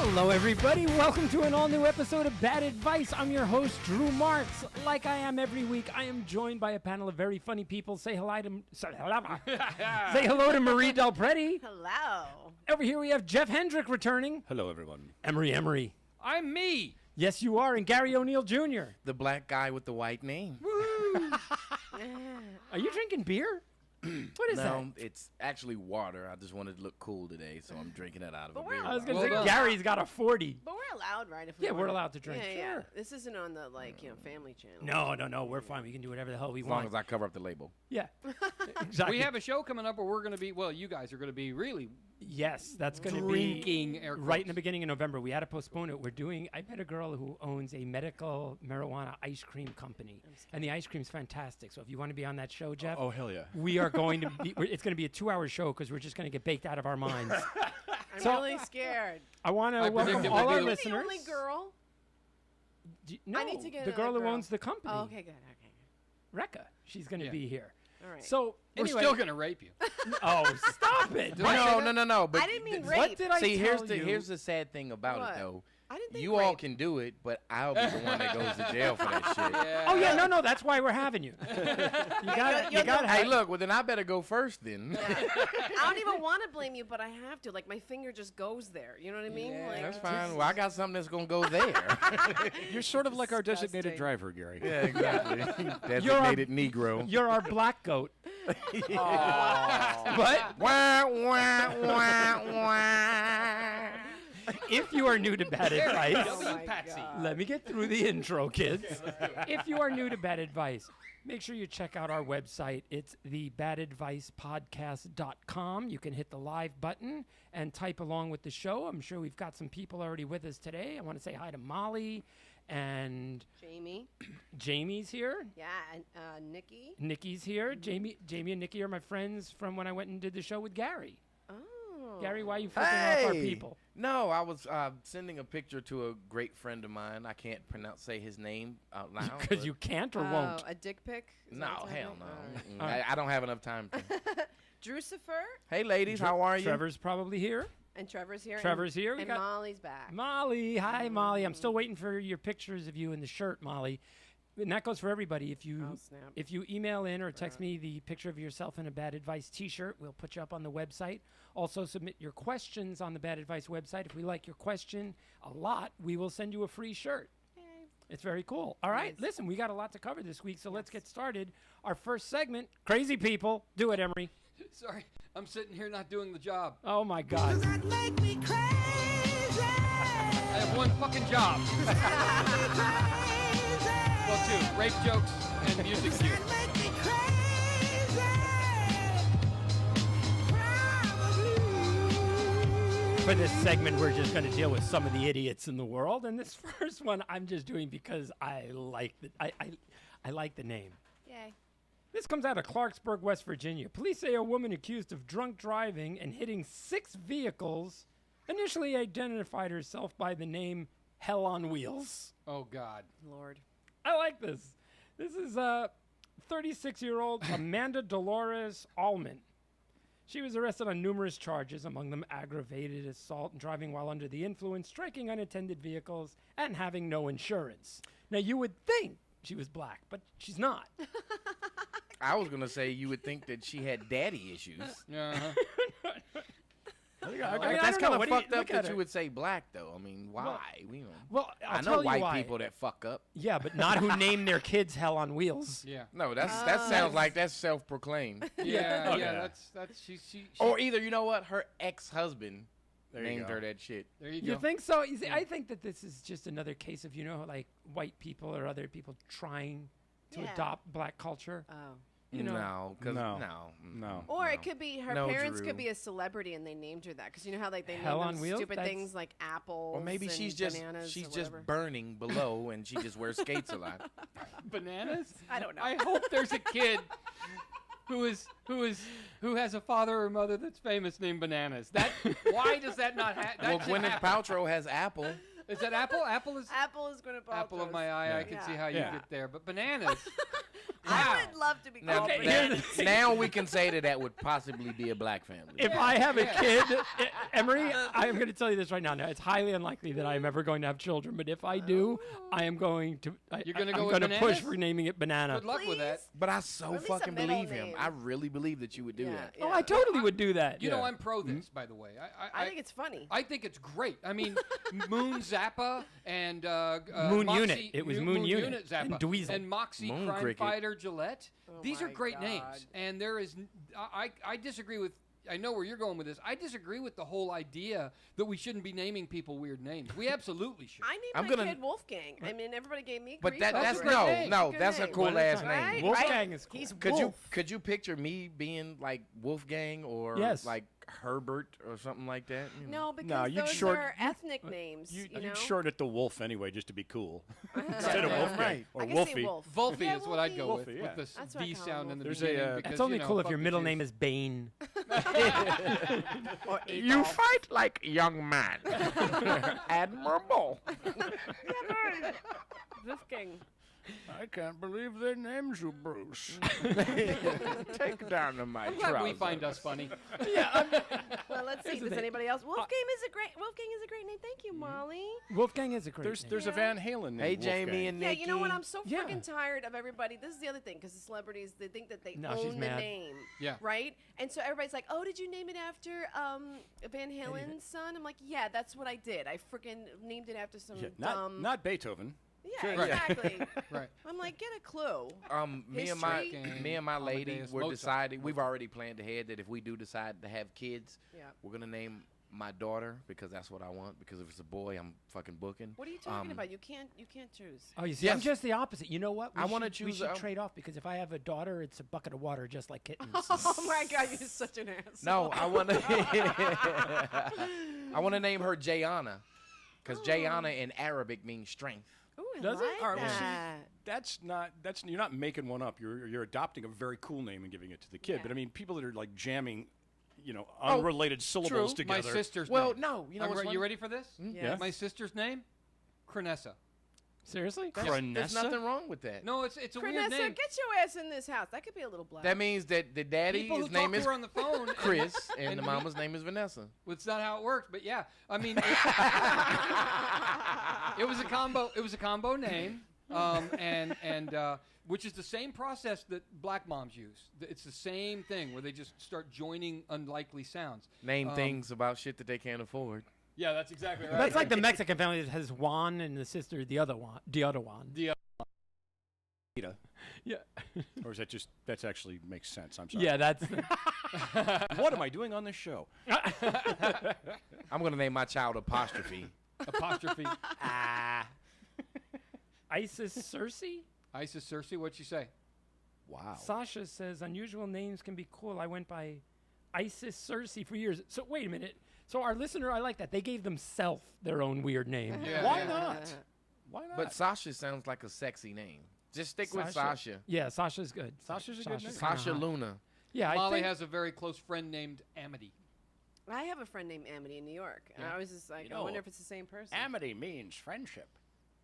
Hello, everybody. Welcome to an all-new episode of Bad Advice. I'm your host, Drew Marks. Like I am every week, I am joined by a panel of very funny people. Say hello to Marie Del Preti. Hello. Over here we have Jeff Hendrick returning. Hello, everyone. Emery. I'm me. Yes, you are. And Gary O'Neill Jr. The black guy with the white name. Are you drinking beer? What is No, that? it's actually water. I just wanted to look cool today, so I'm drinking it out of a But beer we're- I was bottle. going to Well say, done. Gary's got a 40. But we're allowed, right? If Yeah, we we're want. allowed to drink. Yeah. Sure. This isn't on the Family Channel. No, we're fine. We can do whatever the hell we As long want. as I cover up the label. Yeah, exactly. We have a show coming up where we're going to be, well, you guys are going to be really Yes, that's going to be drinking air quotes. right in the beginning of November. We had to postpone it. I met a girl who owns a medical marijuana ice cream company, and the ice cream's fantastic. So if you want to be on that show, Jeff, Oh, hell yeah. we are going to be, it's going to be a 2-hour show because we're just going to get baked out of our minds. I'm So- really scared. I want to I welcome predicted all we'd our be the- listeners. The only girl. No, I need to get the girl another who girl. owns the company, Oh, okay, good. Okay. Recca. She's going to Yeah. be here. All right. So We're anyway, still going to rape you. oh, stop it! Do I say that? No. But I didn't mean th- rape. What did I See, tell you? here's the sad thing about What? it, though. I didn't think You all rape. can do it, but I'll be the one that goes to jail for that shit. Oh yeah, no, that's why we're having you. You got to Hey, look, well then I better go first then. I don't even want to blame you, but I have to. Like my finger just goes there. You know what I mean? Yeah. Like, That's fine. Well, I got something that's gonna go there. You're sort of like our Disgusting. designated driver, Gary. Yeah, exactly. Designated Negro. You're our black goat. But If you are new to Bad Advice, Oh my Patsy. God. let me get through the intro, kids. If you are new to Bad Advice, make sure you check out our website. It's thebadadvicepodcast.com. You can hit the live button and type along with the show. I'm sure we've got some people already with us today. I want to say hi to Molly and Jamie. Jamie's here. Yeah, and Nikki. Nikki's here. Jamie and Nikki are my friends from when I went and did the show with Gary. Oh. Gary, why are you flipping off our people? No, I was sending a picture to a great friend of mine. I can't say his name out loud. Because but- you can't or won't. A dick pic? Is that No, what's hell happening? no. All right. I don't have enough time. Drucifer Hey, ladies, how are you? Trevor's probably here. and Trevor's here. Trevor's here. We And got- Molly's back. Molly, hi Molly. I'm still waiting for your pictures of you in the shirt, Molly. And that goes for everybody. If you Oh, snap. if you email in or text me the picture of yourself in a Bad Advice T-shirt, we'll put you up on the website. Also, submit your questions on the Bad Advice website. If we like your question a lot, we will send you a free shirt. Yay. It's very cool. All right, Nice. listen, we got a lot to cover this week, so let's get started. Our first segment, Crazy People. Do it, Emery. Sorry, I'm sitting here not doing the job. Oh my God. I have one fucking job. Well, two. Rape jokes and music cues. For this segment, we're just going to deal with some of the idiots in the world, and this first one I'm just doing because I like I like the name. Yay. This comes out of Clarksburg, West Virginia. Police say a woman accused of drunk driving and hitting 6 vehicles initially identified herself by the name Hell on Wheels. Oh, God. Lord. I like this. This is 36-year-old Amanda Dolores Allman. She was arrested on numerous charges, among them aggravated assault and driving while under the influence, striking unattended vehicles, and having no insurance. Now, you would think she was black, but she's not. I was gonna say you would think that she had daddy issues. Uh-huh. I mean, Like, I that's don't know. kind What of do you- fucked up look at that her. you would say black, though. I mean, why? Well, I'll I tell know you white why. people that fuck up. Yeah, but not who name their kids Hell on Wheels. Yeah. No, that sounds like that's self-proclaimed. Yeah, Yeah. That's she Or either, you know what, her ex-husband you named go. her that shit. there you go. You think so? You see, I think that this is just another case of, like white people or other people trying to Yeah. adopt black culture. Oh. You know, No, 'cause No. no. No. Or it could be her No, parents Drew. could be a celebrity and they named her that because you know how like they Hell name on them Wheels? stupid That's- things like apples Or maybe and she's just bananas she's or just whatever. burning below and she just wears skates a lot. Bananas? I don't know. I hope there's a kid who has a father or mother that's famous named Bananas. Why does that not happen? Well, Gwyneth Paltrow has Apple. Is that Apple? Apple is Apple is going to apple of my eye. I can Yeah. see how you Yeah. get there. But Bananas. I would love to be Now, called Okay, Bananas. now we can say that would possibly be a black family. If I have a kid, Emery, I am going to tell you this right now. Now, it's highly unlikely that I am ever going to have children, but if I do, I am going to. You're gonna I'm go with push Bananas? for naming it Banana. Good luck with that. Please? But I so Or at least a fucking middle believe him. name. I really believe that you would do that. Oh, I totally would do that. You know, Yeah. I'm pro this, by the way. I think it's funny. I think it's great. I mean, Moon Zappa and Moon Moxie, Unit. It was Moon Unit Zappa and Dweezil. and Moxie Moon Crime Cricket. Fighter Gillette. Oh These are my great God. names, and there is. I disagree with. I know where you're going with this. I disagree with the whole idea that we shouldn't be naming people weird names. We absolutely should. I named I'm my gonna- kid Wolfgang. I mean, everybody gave me But grief that, over that's it. great no, name. no, Good that's a name. cool What ass is name. Right? Wolfgang is cool. He's Could Wolf. you picture me being like Wolfgang or Yes. like Herbert or something like that? You know? No, because you'd those short- are ethnic names. You know? You'd shorten it to Wolf anyway, just to be cool. Instead of Yeah, Wolfgang right. or I can Wolfie. say Wolf. Wolfie Yeah, is what I'd go Wolfie. with. Wolfie, With yeah. this That's what I V call sound him, in the There's beginning. a, because, It's only you know, cool if fuck your the middle Jews. name is Bane. Or You Adolf. fight like young man. Admirable. Wolfgang. I can't believe their names are Bruce. Take down to my I'm glad we trousers. find us funny. Well, let's see. Does anybody else? Wolfgang is a great name. Thank you, Molly. Wolfgang is a great name. There's a Van Halen named Hey, Jamie Wolfgang. and Yeah, Nikki. you know what? I'm so Yeah. freaking tired of everybody. This is the other thing, because the celebrities, they think that they No, she's own the mad. name. Yeah. Right? And so everybody's like, oh, did you name it after Van Halen's son? I'm like, yeah, that's what I did. I freaking named it after some Yeah, dumb. not Beethoven. Yeah, Right. exactly. Right. I'm like, get a clue. Me and my History. me and my lady, Amadeus we're Mozart. deciding. We've already planned ahead that if we do decide to have kids, Yeah. we're gonna name my daughter because that's what I want. Because if it's a boy, I'm fucking booking. What are you talking Um, about? You can't choose. Oh, you see, I'm Yes. just the opposite. You know what? I wanna We choose, should trade off because if I have a daughter, it's a bucket of water, just like kittens. Oh my God, you're such an asshole. No, I want to. I want to name her Jayana, because Jayana in Arabic means strength. Ooh, I Does it? like All right, well, see, that. you're not making one up. You're adopting a very cool name and giving it to the kid. Yeah. But I mean, people that are like jamming, Oh, unrelated syllables true. My together. sister's Well, name. no, you know what's You funny? ready for this? Yes. My sister's name? Cronessa. Seriously? There's Cronessa? nothing wrong with that. No, it's a weird Cronessa, name. get your ass in this house. That could be a little black. That means that the daddy, People who his talk name to is her on the phone. and- Chris, and the and mama's name is Vanessa. Well, it's not how it works, but yeah. I mean, it was a combo. It was a combo name, which is the same process that black moms use. It's the same thing where they just start joining unlikely sounds. Name things about shit that they can't afford. Yeah, that's exactly right. That's like the Mexican family that has Juan and the sister, the other Juan. Yeah. Or is that's actually makes sense? I'm sorry. Yeah, that's. What am I doing on this show? I'm gonna name my child Apostrophe. Apostrophe. Isis Cersei? Isis Cersei, what'd you say? Wow. Sasha says unusual names can be cool. I went by Isis Cersei for years. So wait a minute. So our listener, I like that. They gave themselves their own weird name. Yeah. Why not? Why not? But Sasha sounds like a sexy name. Just stick with Sasha. Yeah, Sasha's good. Sasha's a good name. kinda Sasha hot. Luna. Yeah, I Molly think has a very close friend named Amity. I have a friend named Amity in New York. And I was just like, You I wonder know, if it's the same person. Amity means friendship.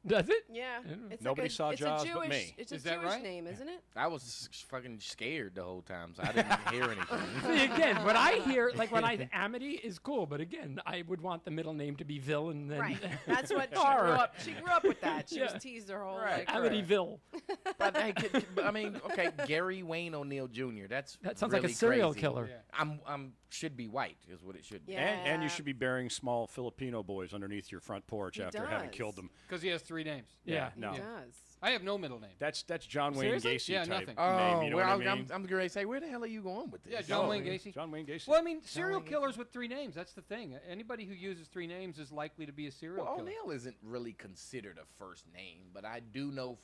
Does it? Yeah. It's Nobody like saw it's Jaws a but Jewish, me. It's a Is that Jewish right? name, isn't it? I was fucking scared the whole time, so I didn't hear anything. See, again, when I hear, like, Amity is cool, but again, I would want the middle name to be Vil and then. Right. That's what R. she grew up with that. She Yeah. was teased her whole Right. life. Amityville. But hey, I mean, okay, Gary Wayne O'Neill Jr. That sounds like a really serial crazy. killer. Yeah. I'm should be white is what it should be. Yeah. And you should be burying small Filipino boys underneath your front porch He after having does. killed them. Because he has 3 names. Yeah. He No. does. I have no middle name. That's John Wayne Seriously? Gacy Yeah, type nothing. Oh, name. You know well, what I mean? I'm going to say, where the hell are you going with this? Yeah, John No, Wayne Gacy. John Wayne Gacy. Well, I mean, serial Wayne Gacy. killers with 3 names. That's the thing. Anybody who uses 3 names is likely to be a serial Well, killer. O'Neill isn't really considered a first name, but I do know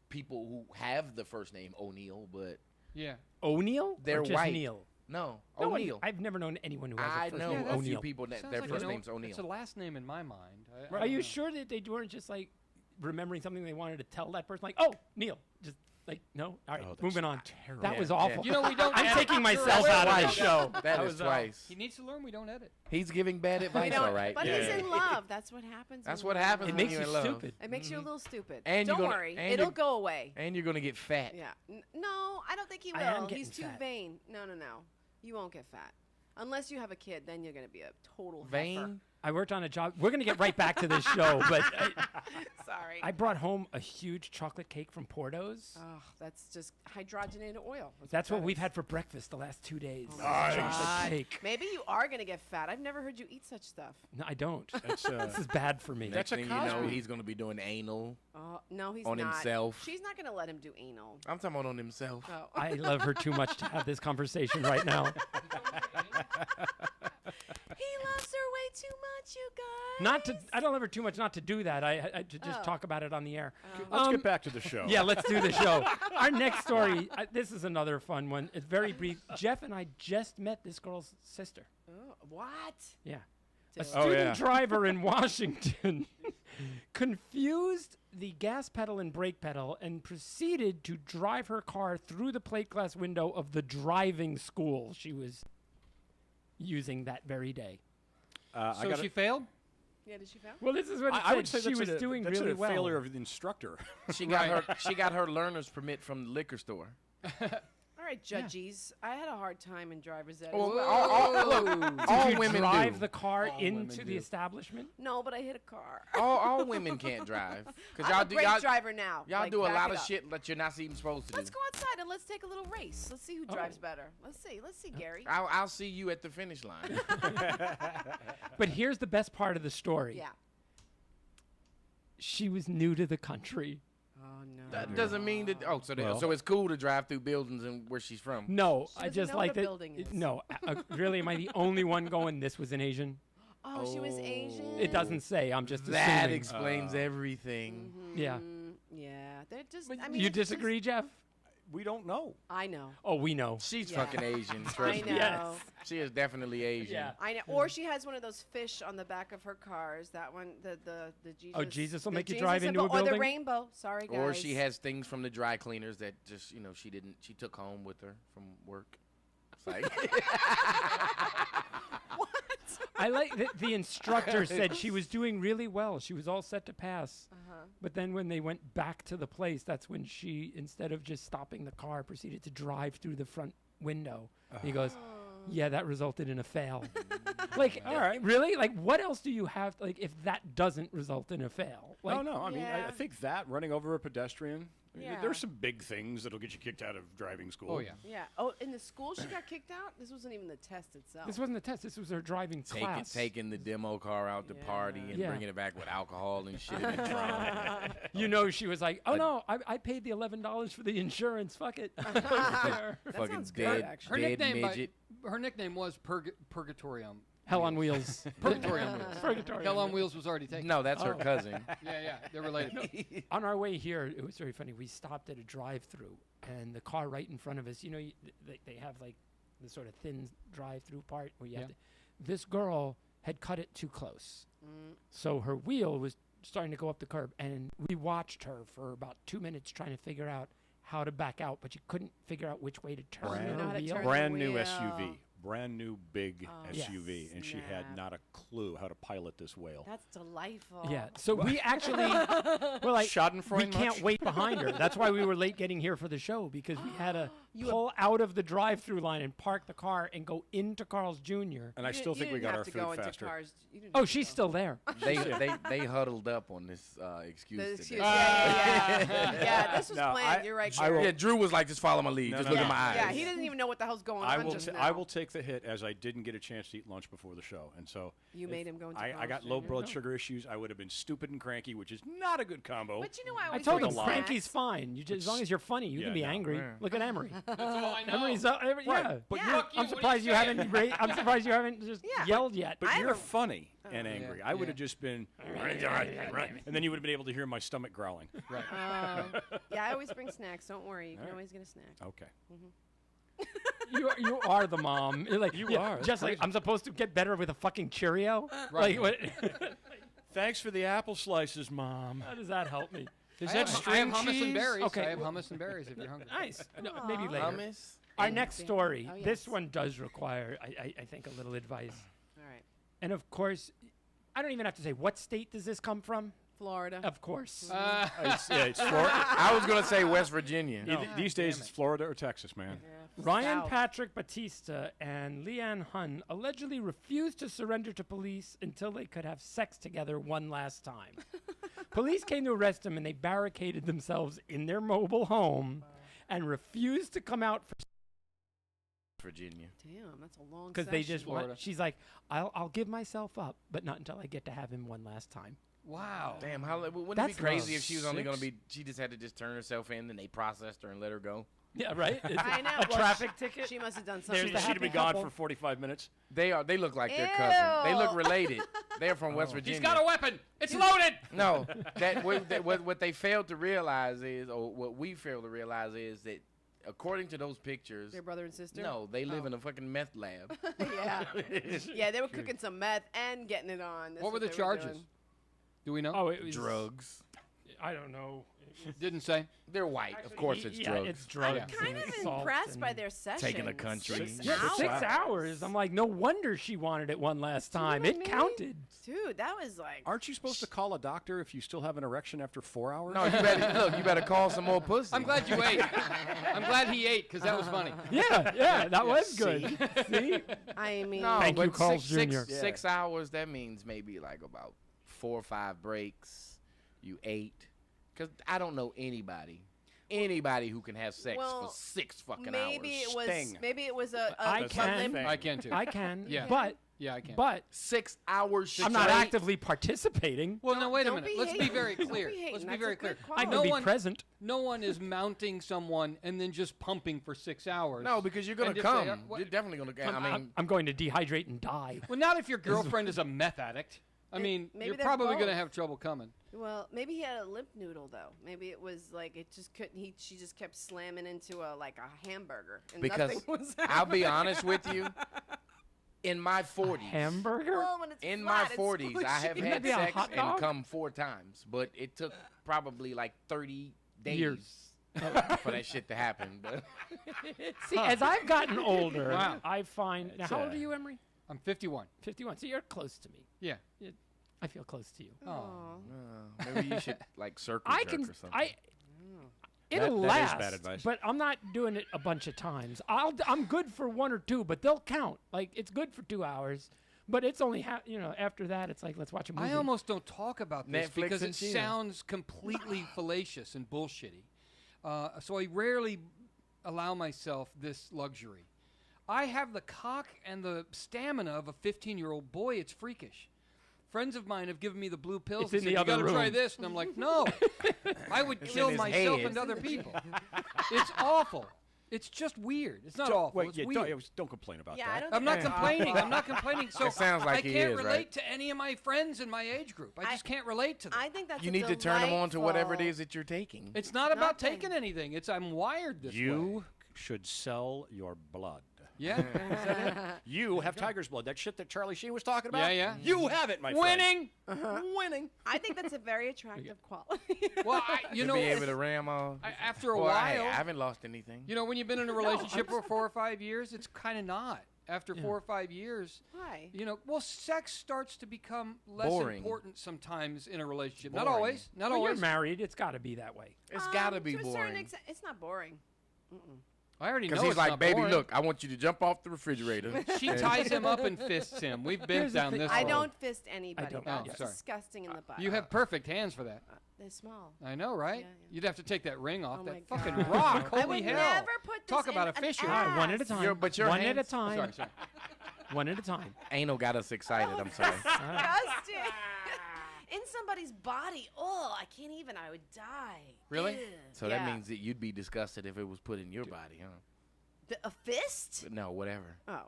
people who have the first name O'Neill, but Yeah. O'Neill? They're or just white. Neil? no, No one- O'Neill. I've never known anyone who has I a first know name a few O'Neill. people that Sounds their like first an name's O- O'Neill. It's a last name in my mind. Are you sure that they weren't just like remembering something they wanted to tell that person? Like, oh, Neil. Just Like, no? All right, Oh, that's moving on. terrible. That was Yeah. awful. You know, we don't. I'm edit. taking myself That's out of the twice. show. That was, is twice. He needs to learn we don't edit. He's giving bad We advice, don't- all right. But Yeah. he's in love. That's what happens. That's in what love. happens It when makes you're you in love. stupid. It makes you a little stupid. And Don't you're gonna- worry, and it'll you're- go away. And you're gonna get fat. Yeah. No, I don't think he I am will. getting He's too fat. vain. No. You won't get fat. Unless you have a kid, then you're going to be a total heifer. Vain. I worked on a job. We're going to get right back to this show, but Sorry. I brought home a huge chocolate cake from Porto's. Oh, that's just hydrogenated oil. That's what that we've is. had for breakfast the last 2 days. Oh my Chocolate God. cake. Maybe you are going to get fat. I've never heard you eat such stuff. No, I don't. That's, This is bad for me. Next That's a thing you know, Cosby. he's gonna be doing anal No, he's on not. himself. She's not going to let him do anal. I'm talking about on himself. Oh. I love her too much to have this conversation right now. He loves her way too much, you guys. Not to. I don't love her too much not to do that. I to just Oh. talk about it on the air. Let's get back to the show. Yeah, let's do the show. Our next story. This is another fun one. It's very brief. Jeff and I just met this girl's sister. Oh, what? Yeah. A Dude. student yeah. driver in Washington confused the gas pedal and brake pedal and proceeded to drive her car through the plate glass window of the driving school she was using that very day. I So gotta- she failed. Yeah, did she fail? Well, this is what it I would said. say She that's was doing that's really a well. failure of the instructor. She got her learner's permit from the liquor store. All right, judges. I had a hard time in driver's ed. as Well, well. all Did you women drive do. the car All into women the do. establishment? No, but I hit a car. All women can't drive because I'm y'all a do great y'all, driver now. y'all Like, do a back lot it of up. shit that you're not even supposed to Let's do. go outside and let's take a little race. Let's see who drives Oh. better. Let's see, Gary. I'll see you at the finish line. But here's the best part of the story. Yeah. She was new to the country. Oh no. That doesn't mean that. Oh, so Well- so it's cool to drive through buildings and where she's from. No, She I doesn't just know like what a that. building is. No, really, am I the only one going? This was an Asian. Oh, she was Asian. It doesn't say. I'm just That assuming. explains everything. Yeah. Yeah. They're just. But I mean, you it's just- disagree, Jeff? We don't know. I know. Oh, we know. She's Yeah. fucking Asian. I Trust me. know. Yes. She is definitely Asian. Yeah. I know. Or she has one of those fish on the back of her cars. That one, the Jesus. Oh, Jesus will the make you Jesus drive into a symbol, Or building? the rainbow. Sorry, guys. Or she has things from the dry cleaners that just she took home with her from work. It's like I like that the instructor said she was doing really well. She was all set to pass. But then when they went back to the place, that's when she, instead of just stopping the car, proceeded to drive through the front window. He goes, yeah, that resulted in a fail. Like, all right, really? Like, what else do you have? Like, if that doesn't result in a fail? Like, No. I mean, I Yeah. think that running over a pedestrian. Yeah. There's some big things that'll get you kicked out of driving school. Oh yeah. Yeah. Oh, in the school she got kicked out. This wasn't even the test itself. This wasn't a test. This was her driving class. taking the demo car out to Yeah. party and Yeah. bringing it back with alcohol and shit in the trunk. You know, she was like, oh, no, I paid the $11 for the insurance. Fuck it. That Fucking sounds good, dead, actually. Her dead nickname, midget. her nickname was Purgatorium. Hell on wheels. Purgatory on Wheels. Purgatory Hell on on Wheels was already taken. No, that's her Oh. cousin. Yeah, they're related. On our way here, it was very funny. We stopped at a drive-through, and the car right in front of us, you know, they have like the sort of thin drive-through part where you have Yeah. to. This girl had cut it too close, so her wheel was starting to go up the curb, and we watched her for about 2 minutes trying to figure out how to back out, but she couldn't figure out which way to turn Brand- her You know how to wheel. turn Brand the new wheel. SUV. Brand new big Oh, SUV. And she had snap. not a clue how to pilot this whale. That's delightful. Yeah, so we actually, we're like, we Schadenfreude can't much? wait behind her. That's why we were late getting here for the show, because we had to You pull out of the drive-through line and park the car and go into Carl's Jr. And I still think we got our food faster. Oh, she's still there. They huddled up on this excuse The today. excuse. Yeah. Yeah, this was No, planned. I- You're right. I will- Gary. Yeah, Drew was like, just follow my lead. No, just no, look no. at my eyes. Yeah, he doesn't even know what the hell's going I on will, just t- now. I will take the hit, as I didn't get a chance to eat lunch before the show. And so You if made him go into I Carl's got low Jr.? blood sugar issues. I would have been stupid and cranky, which is not a good combo. But you know, I I always told bring him lie. Frankie's snacks. fine. You just, as long as you're funny, you Yeah, can be no. angry. Yeah. Look at Emery. That's all I know. Emery's yeah. But Yeah. you're, Fuck you, I'm what are surprised you saying? haven't. I'm surprised you haven't just Yeah. yelled yet. but I you're don't- funny and angry. I would have just been, and then you would have been able to hear my stomach growling. Yeah, I always bring snacks. Don't worry. You can always get a snack. Okay. You are the mom. You're like You yeah, are. That's Just like crazy. I'm supposed to get better with a fucking Cheerio. Right. Like what? Thanks for the apple slices, Mom. How does that help me? Is I that have, I string have hummus cheese? and berries. Okay, I have well- hummus and berries if you're hungry. Nice. No, maybe Aw. later. Hummus. Our and- next story. Oh, This yes. one does require, I think, a little advice. All right. And of course, I don't even have to say what state does this come from. Florida. Of course. It's Florida. I was gonna say West Virginia. No. These days, damn it's it. Florida or Texas, man. Yeah, Ryan South. Patrick Batista and Leanne Hun allegedly refused to surrender to police until they could have sex together one last time. Police came to arrest them and they barricaded themselves in their mobile home and refused to come out Virginia. Damn, that's a long. because they session. just Florida. want. She's like, I'll give myself up, but not until I get to have him one last time. Wow. Damn, wouldn't it That's be crazy love. if she was only gonna Six? be? She just had to just turn herself in, and they processed her and let her go. Yeah, right. It's I know. a Well, traffic ticket. She must have done There's something. the She'd happy be gone couple. for 45 minutes. They look like their cousin. They look Ew. related. They're from West Virginia. He's got a weapon. It's loaded. No, what they failed to realize is, or what we failed to realize is that, according to those pictures, Their brother and sister. no, they live Oh. in a fucking meth lab. yeah. Yeah, they were cooking some meth and getting it on. That's What were the they charges? doing. Do we know? Oh, it was Drugs. I don't know. Didn't say. They're white, of course. It's yeah, drugs. it's drugs. I'm kind and of assault impressed by and- their sessions. Taking the country. 6 Yeah, hours. 6 hours. I'm like, no wonder she wanted it one last time. what I It mean? counted. Dude, that was like. Aren't you supposed to call a doctor if you still have an erection after 4 hours? No, you better look. You better call some more pussy. I'm glad you ate. I'm glad he ate because that was funny. Yeah, that was good. See? I mean, No, Thank you, but Carl's six, Jr. Six, 6 hours. That means maybe like about 4 or 5 breaks. You ate. Because I don't know anybody who can have sex Well, for 6 fucking maybe hours. it was. Sting. Maybe it was a. I a can. limp- I can too. I can. Yeah. But Yeah, I can. 6 hours. I'm not straight? actively participating. Well, no, wait a Don't minute. be Let's be hating. very Don't clear. be hating. Let's be That's very a clear. good I quality. can No be one- present. No one is mounting someone and then just pumping for 6 hours. No, because you're gonna And if come. they- what- You're definitely gonna come. I mean, I'm going to dehydrate and die. Well, not if your girlfriend is a meth addict. I mean, maybe you're they're probably going to both. have trouble coming. Well, maybe he had a limp noodle though. Maybe it was like it just couldn't. She just kept slamming into a hamburger, and because nothing was. I'll be honest with you. In my 40s, Hamburger? Well, when it's in flat, my it's 40s, I have squishy. Wouldn't had that be a sex hot and dog? come 4 times, but it took probably like 30 days Years. for that shit to happen. But See, as I've gotten older, Wow. I find. Now, It's, how old are you, Emery? I'm 51. 51. So you're close to me. Yeah. I feel close to you. Oh. Aw. maybe you should like circle I jerk can. or something. It'll That is last. bad advice. But I'm not doing it a bunch of times. I'm good for 1 or 2, but they'll count. Like it's good for 2 hours, but it's only after that it's like let's watch a movie. I almost don't talk about this Netflix because and it Sheena. sounds completely fallacious and bullshitty. So I rarely allow myself this luxury. I have the cock and the stamina of a 15-year-old boy. It's freakish. Friends of mine have given me the blue pills It's and in said, the you other got to try room." this. And I'm like, no. I would It's kill in his myself head. and other people. It's awful. It's just weird. It's not awful. Wait, it's yeah, weird. don't complain about Yeah, I that. don't I'm think not that's complaining. awful. I'm not complaining. So It sounds like I he can't is, relate right? to any of my friends in my age group. I just can't relate to them. I think that's. you a need to turn them on to whatever it delightful- is that you're taking. It's not about Nothing. taking anything. It's I'm wired this way. You should sell your blood. Yeah. You have tiger's blood. That shit that Charlie Sheen was talking about. Yeah, yeah. You have it, my friend. Winning. Winning. I think that's a very attractive quality. Well, to you know, be able to ram all. after a Well, while, I haven't lost anything. you know, when you've been in a relationship for 4 or 5 years, it's kind of not. After 4 or 5 years, Why? you know, well, sex starts to become less Boring. important sometimes in a relationship. Boring. Not always. Not When you're always. married, it's got to be that way. It's got to be to a certain boring. extent, it's not boring. Mm-mm. I already know Because he's it's like, not baby, boring. look, I want you to jump off the refrigerator. She ties him up and fists him. We've been Here's the down thing. this I road. don't fist anybody. don't. That's Oh, sorry. disgusting in the butt. You have perfect hands for that. They're small. I know, right? Yeah, yeah. You'd have to take that ring off. Oh that my fucking God. rock. I Holy would hell. never put this Talk about in a an fisher. All right, one at a ass. time. but your one at a hands- time. Sorry, sorry. One at a time. Anal got us excited. I'm sorry. Disgusting. In somebody's body. Oh, I can't even. I would die. Really? Ew. So Yeah. that means that you'd be disgusted if it was put in your body, huh? A fist? But no, whatever. Oh.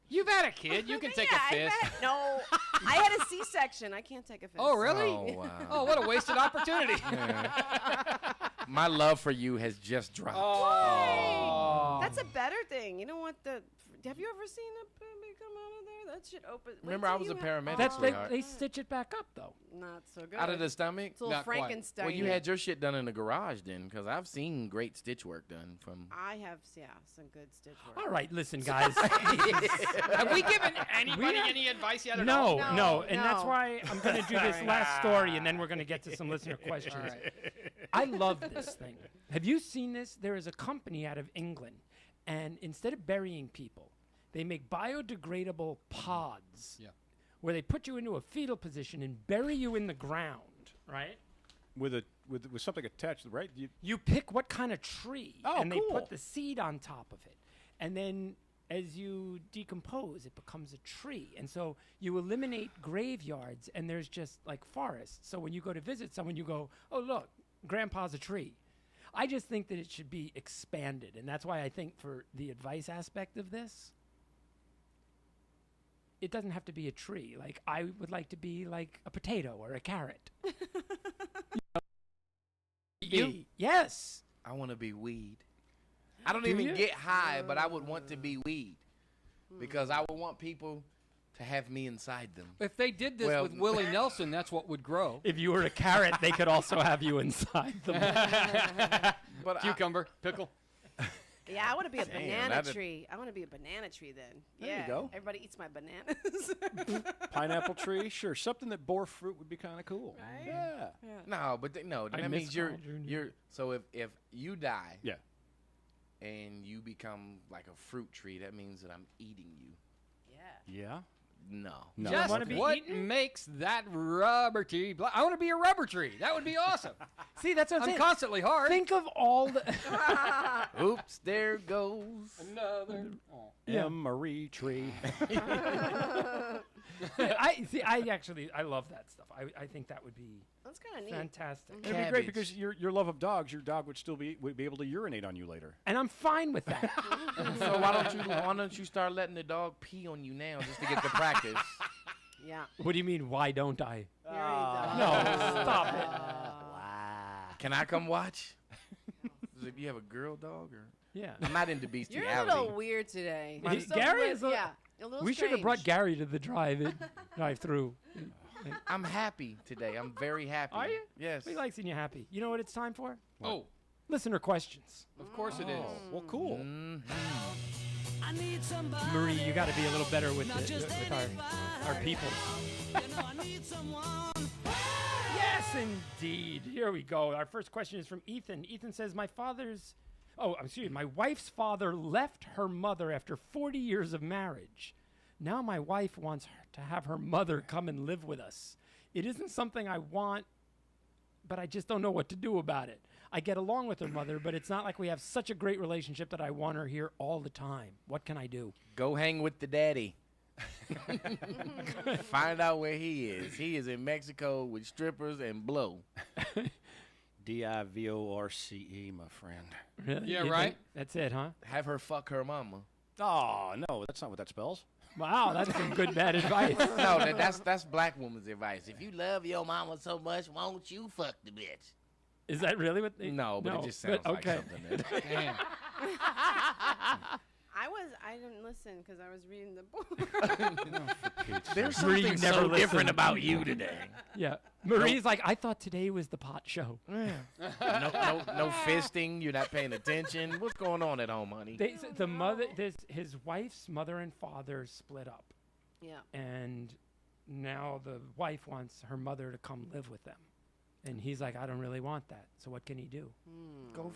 You've had a kid. You can take Yeah, a fist. No, I had a C-section. I can't take a fist. Oh, really? Oh, wow. Oh, what a wasted opportunity. My love for you has just dropped. Oh. That's a better thing. You don't want have you ever seen a baby come out of there? That shit open. wait Remember, till I was a you paramedic, That's sweetheart. they stitch it back up though. Not so good. Out of the stomach? It's a little Not quite. Frankenstein. Well, you had your shit done in the garage then, because I've seen great stitch work done from. I have, some good stitch work. All right, listen, guys. Have we given anybody are- any advice yet at all? No, and that's no. why I'm going to do this last story, and then we're going to get to some listener questions. All right. I love this thing. Have you seen this? There is a company out of England, and instead of burying people, they make biodegradable pods where they put you into a fetal position and bury you in the ground, right? With something attached, right? You pick what kind of tree, Oh, and they cool. put the seed on top of it. And then as you decompose, it becomes a tree. And so you eliminate graveyards, and there's just like forests. So when you go to visit someone, you go, oh, look, grandpa's a tree. I just think that it should be expanded. And that's why I think for the advice aspect of this, it doesn't have to be a tree. Like, I would like to be like a potato or a carrot. You? Yes. I want to be weed. I don't Do even you? get high, but I would want to be weed because I would want people to have me inside them. If they did this Well- with Willie Nelson, that's what would grow. If you were a carrot, they could also have you inside them. But Cucumber, pickle. Yeah, I want to be a Damn, banana that'd- tree. I want to be a banana tree then. There you yeah. go. Everybody eats my bananas. Pineapple tree, sure. Something that bore fruit would be kind of cool. Right? Yeah. no, but no, I that miss means you're Carl Jr. you're. So if you die, Yeah. and you become like a fruit tree, that means that I'm eating you. Yeah. Yeah. No. No. Just wanna be what eaten? makes that rubber tree? I want to be a rubber tree. That would be awesome. See, that's what I'm I'm saying. constantly hard. Think of all the. Oops, there goes. Another. Oh. Yeah. Marie tree. I love that stuff. I think that would be That's kind of neat. fantastic. It'd be great Cabbage. because your love of dogs, your dog would still be able to urinate on you later. And I'm fine with that. So why don't you start letting the dog pee on you now just to get the practice? Yeah. What do you mean, why don't I? He already does. No, stop it. Can I come watch? If you have a girl dog or Yeah. I'm not into You're bestiality. a little weird today. He- You're so Gary weird. is a- yeah. A little We should have brought strange. Gary to the drive-through. I'm happy today. I'm very happy. Are you? Yes. We like seeing you happy. You know what it's time for? Oh, Listener questions. of course it is. Well, cool. Mhm. Marie, you got to be a little better with our people. Yes, indeed. Here we go. Our first question is from Ethan. Ethan says, my wife's father left her mother after 40 years of marriage. Now my wife wants to have her mother come and live with us. It isn't something I want, but I just don't know what to do about it. I get along with her mother, but it's not like we have such a great relationship that I want her here all the time. What can I do? Go hang with the daddy. Find out where he is. He is in Mexico with strippers and blow. DIVORCE, my friend. Really? Yeah, You right? think That's it, huh? Have her fuck her mama. Oh, no, that's not what that spells. Wow, that's some good bad advice. No, that's black woman's advice. If you love your mama so much, won't you fuck the bitch? Is that really what they... No, but it just sounds but like okay. something. That, Damn. I didn't listen because I was reading the book. there's Marie, something you never so different listened. about you today. Yeah. Marie's like, I thought today was the pot show. No fisting. You're not paying attention. What's going on at home, honey? His wife's mother and father split up. Yeah. And now the wife wants her mother to come live with them. And he's like, I don't really want that. So what can he do? Go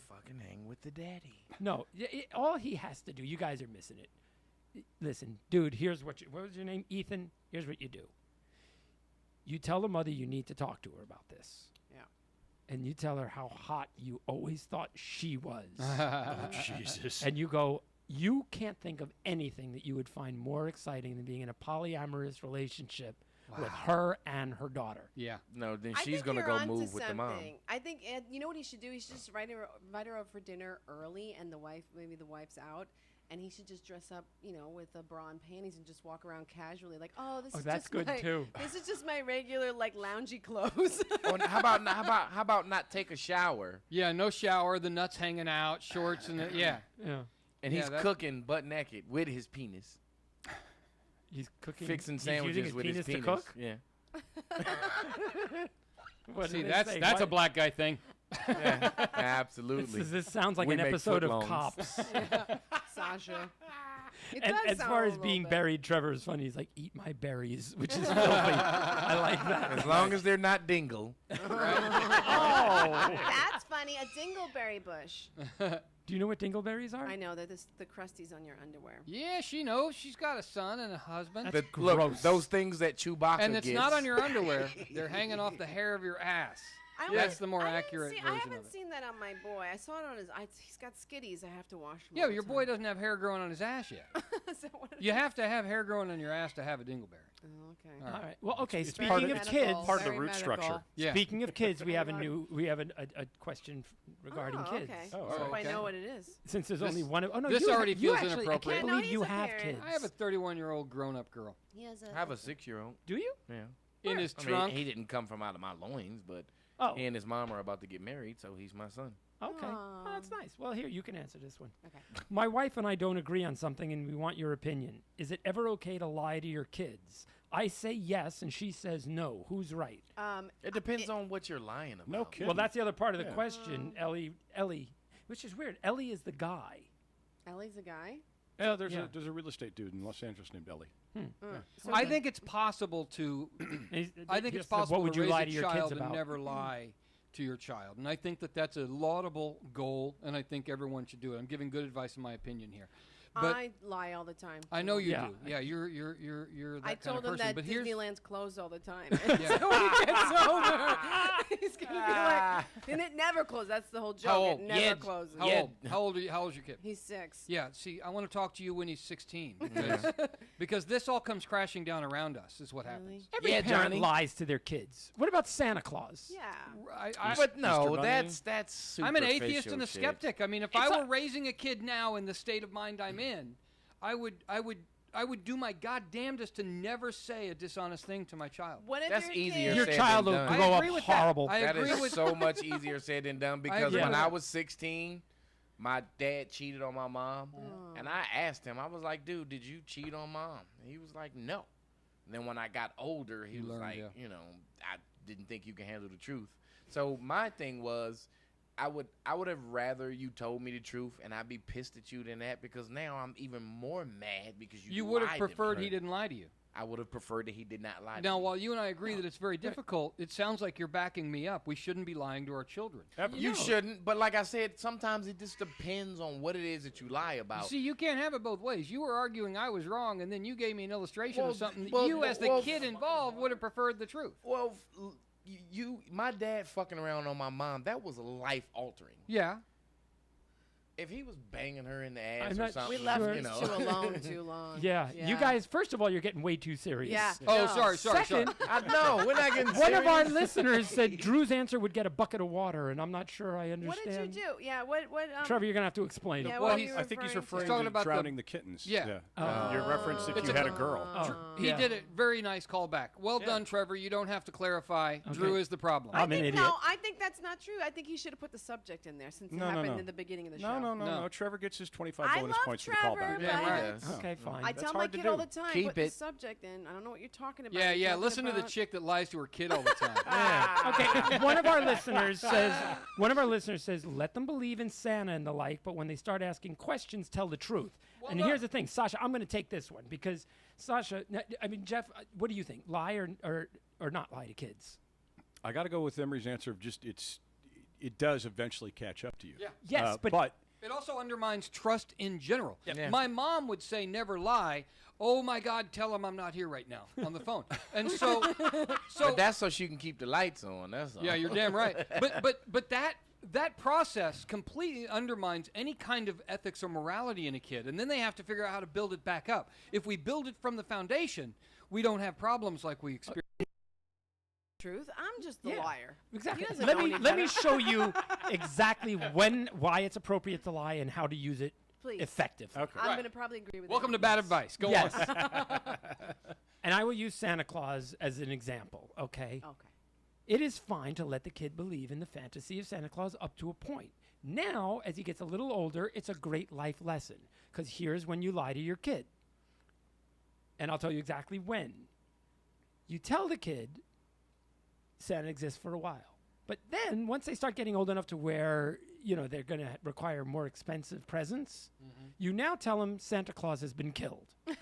fucking hang with the daddy. No, all he has to do, you guys are missing it. Listen, dude, here's what was your name? Ethan? Here's what you do. You tell the mother you need to talk to her about this. Yeah. And you tell her how hot you always thought she was. Oh, Jesus. And you go, you can't think of anything that you would find more exciting than being in a polyamorous relationship with her and her daughter. Yeah. No, then I she's think gonna you're go onto move with the mom. something. I think Ed, you know what he should do? He should just invite her over for dinner early, and maybe the wife's out, and he should just dress up, with a bra and panties and just walk around casually, like, this is that's just good too. This is just my regular loungy clothes. Oh, and how about not take a shower? Yeah, no shower, the nuts hanging out, shorts, and yeah. Yeah. And Yeah, he's that- cooking butt naked with his penis, He's cooking. fixing he's using sandwiches with his penis. to cook. Yeah. What See, did they that's say? that's a What- black guy thing. Yeah, absolutely. This sounds like We an make episode of footlongs. Cops. Sasha. It And does as sound far a as little being bit. buried, Trevor is funny. He's like, "Eat my berries," which is filthy. I like that. As long as they're not dingle. Oh, That's funny. A dingleberry bush. do you know what dingleberries are? I know that the crusties on your underwear. Yeah, she knows. She's got a son and a husband. That's Look, gross. those things that Chewbacca And it's gets. not on your underwear. They're hanging off the hair of your ass. That's the more I didn't accurate see, I version haven't of it. seen that on my boy. I saw it on his. He's got skitties. I have to wash them. Yeah, your boy doesn't have hair growing on his ass yet. Is that what it You have to have hair growing on your ass to have a dingleberry. Oh, okay. All All right. Well, okay. It's Speaking part of of- it's kids, part of the very root medical. structure. Yeah. speaking of kids, we have a God. new a question regarding Oh, kids. okay. Oh, I hope I okay. know what it is. Since there's This- only one. Oh no, this you already you feels actually, inappropriate. I can't Yeah, no, believe you he's a have parent. kids. I have a 31-year-old grown-up girl He has I have a 6-year-old. Do you? Yeah. in his I trunk. mean, he didn't come from out of my loins, but Oh, he and his mom are about to get married, so he's my son. okay. Oh, that's nice. Well, here you can answer this one. Okay. My wife and I don't agree on something, and we want your opinion. Is it ever okay to lie to your kids? I say yes, and she says no. Who's right? It depends on what you're lying about. No kidding. Well, that's the other part of the Yeah. question, Ellie, which is weird. Ellie is the guy. Ellie's a guy. Yeah, there's Yeah. a real estate dude in Los Angeles named Ellie. So I think it's possible to. I think He it's said, possible what would to you raise lie a to your child kids and about? never lie to your child, and I think that that's a laudable goal, and I think everyone should do it. I'm giving good advice in my opinion here, but I lie all the time. I know you Yeah. do. Yeah, you're that I kind told of him person. that But here's Disneyland's closed all the time. Yeah. So when he gets home, he's gonna be like, and it never closes. That's the whole joke. How It old? never Yeah. closes. how Yeah. old? How old are you? How old's your kid? He's 6. Yeah. See, I want to talk to you when he's 16 because this all comes crashing down around us. Is what happens. Really? Every Yeah, parent Johnny. lies to their kids. What about Santa Claus? Yeah. But no, Bunny? that's I'm an atheist superficial and a shit. skeptic. I mean, if I were raising a kid now in the state of mind I'm in, I would do my goddamnedest to never say a dishonest thing to my child. What if That's your easier kid- Your said child than will done. grow I up agree with that. horrible. I That agree is with so much easier said than done because agree when with I that. was 16, my dad cheated on my mom, and I asked him, I was like, dude, did you cheat on mom? And he was like, no. And then when I got older, he You was learned, like, yeah. you know, I didn't think you can handle the truth. So my thing was, I would have rather you told me the truth, and I'd be pissed at you than that because now I'm even more mad because You would have lied to me. preferred he didn't lie to you. I would have preferred that he did not lie. Now, to me. while you and I agree that it's very difficult, it sounds like you're backing me up. We shouldn't be lying to our children. You shouldn't, but like I said, sometimes it just depends on what it is that you lie about. You see, you can't have it both ways. You were arguing I was wrong, and then you gave me an illustration Well, of something that well, you, as the well, kid involved, would have preferred the truth. Well, my dad fucking around on my mom, that was life altering. Yeah. If he was banging her in the ass I'm or not something, We left Sure. you these know. two alone too long. Yeah, you guys. First of all, you're getting way too serious. Yeah. Oh, No. sorry. Second, I know, we're not getting one of our serious. listeners said Drew's answer would get a bucket of water, and I'm not sure I understand. What did you do? Yeah. What? Trevor, you're gonna have to explain. Yeah, it. what Well, are he's- you I think he's referring referring talking to about the- drowning the kittens. Yeah. Your reference if It's you a- had a girl. He Yeah. did it. Very nice callback. Well done, Trevor. You don't have to clarify. Drew is the problem. I'm an idiot. No, I think that's not true. I think he should have put the subject in there since it No, no, happened no. in the beginning of the No, show. no, no, No. no. Trevor gets his 25 I bonus love points Trevor, for the callback. Yeah, he but does. Okay, fine. I That's tell my hard to kid all do. the time, Keep put the it. subject in. I don't know what you're talking about. Yeah, You're yeah. talking Listen to the about- chick that lies to her kid all the time. Okay, one of our listeners says, let them believe in Santa and the like, but when they start asking questions, tell the truth. And done. here's the thing, Sasha, I'm going to take this one because Sasha, I mean, Jeff, what do you think? Lie or not lie to kids? I got to go with Emery's answer of just it does eventually catch up to you. Yeah. Yes, but It also undermines trust in general. Yeah. My mom would say never lie. Oh my God, tell him I'm not here right now on the phone. And so But that's so she can keep the lights on. That's all. yeah, you're damn right. But that process completely undermines any kind of ethics or morality in a kid, and then they have to figure out how to build it back up. If we build it from the foundation, we don't have problems like we experience. Truth. I'm just the Yeah. liar. exactly. He doesn't Let know me any let me better. show you exactly why it's appropriate to lie and how to use it Please. effectively. Okay. I'm Right. going to probably agree with Welcome that. to Bad Advice. Go Yes. on. And I will use Santa Claus as an example, okay? Okay. It is fine to let the kid believe in the fantasy of Santa Claus up to a point. Now, as he gets a little older, it's a great life lesson because here's when you lie to your kid. And I'll tell you exactly when. You tell the kid Santa exists for a while. But then once they start getting old enough to where, they're going to require more expensive presents, you now tell them Santa Claus has been killed. The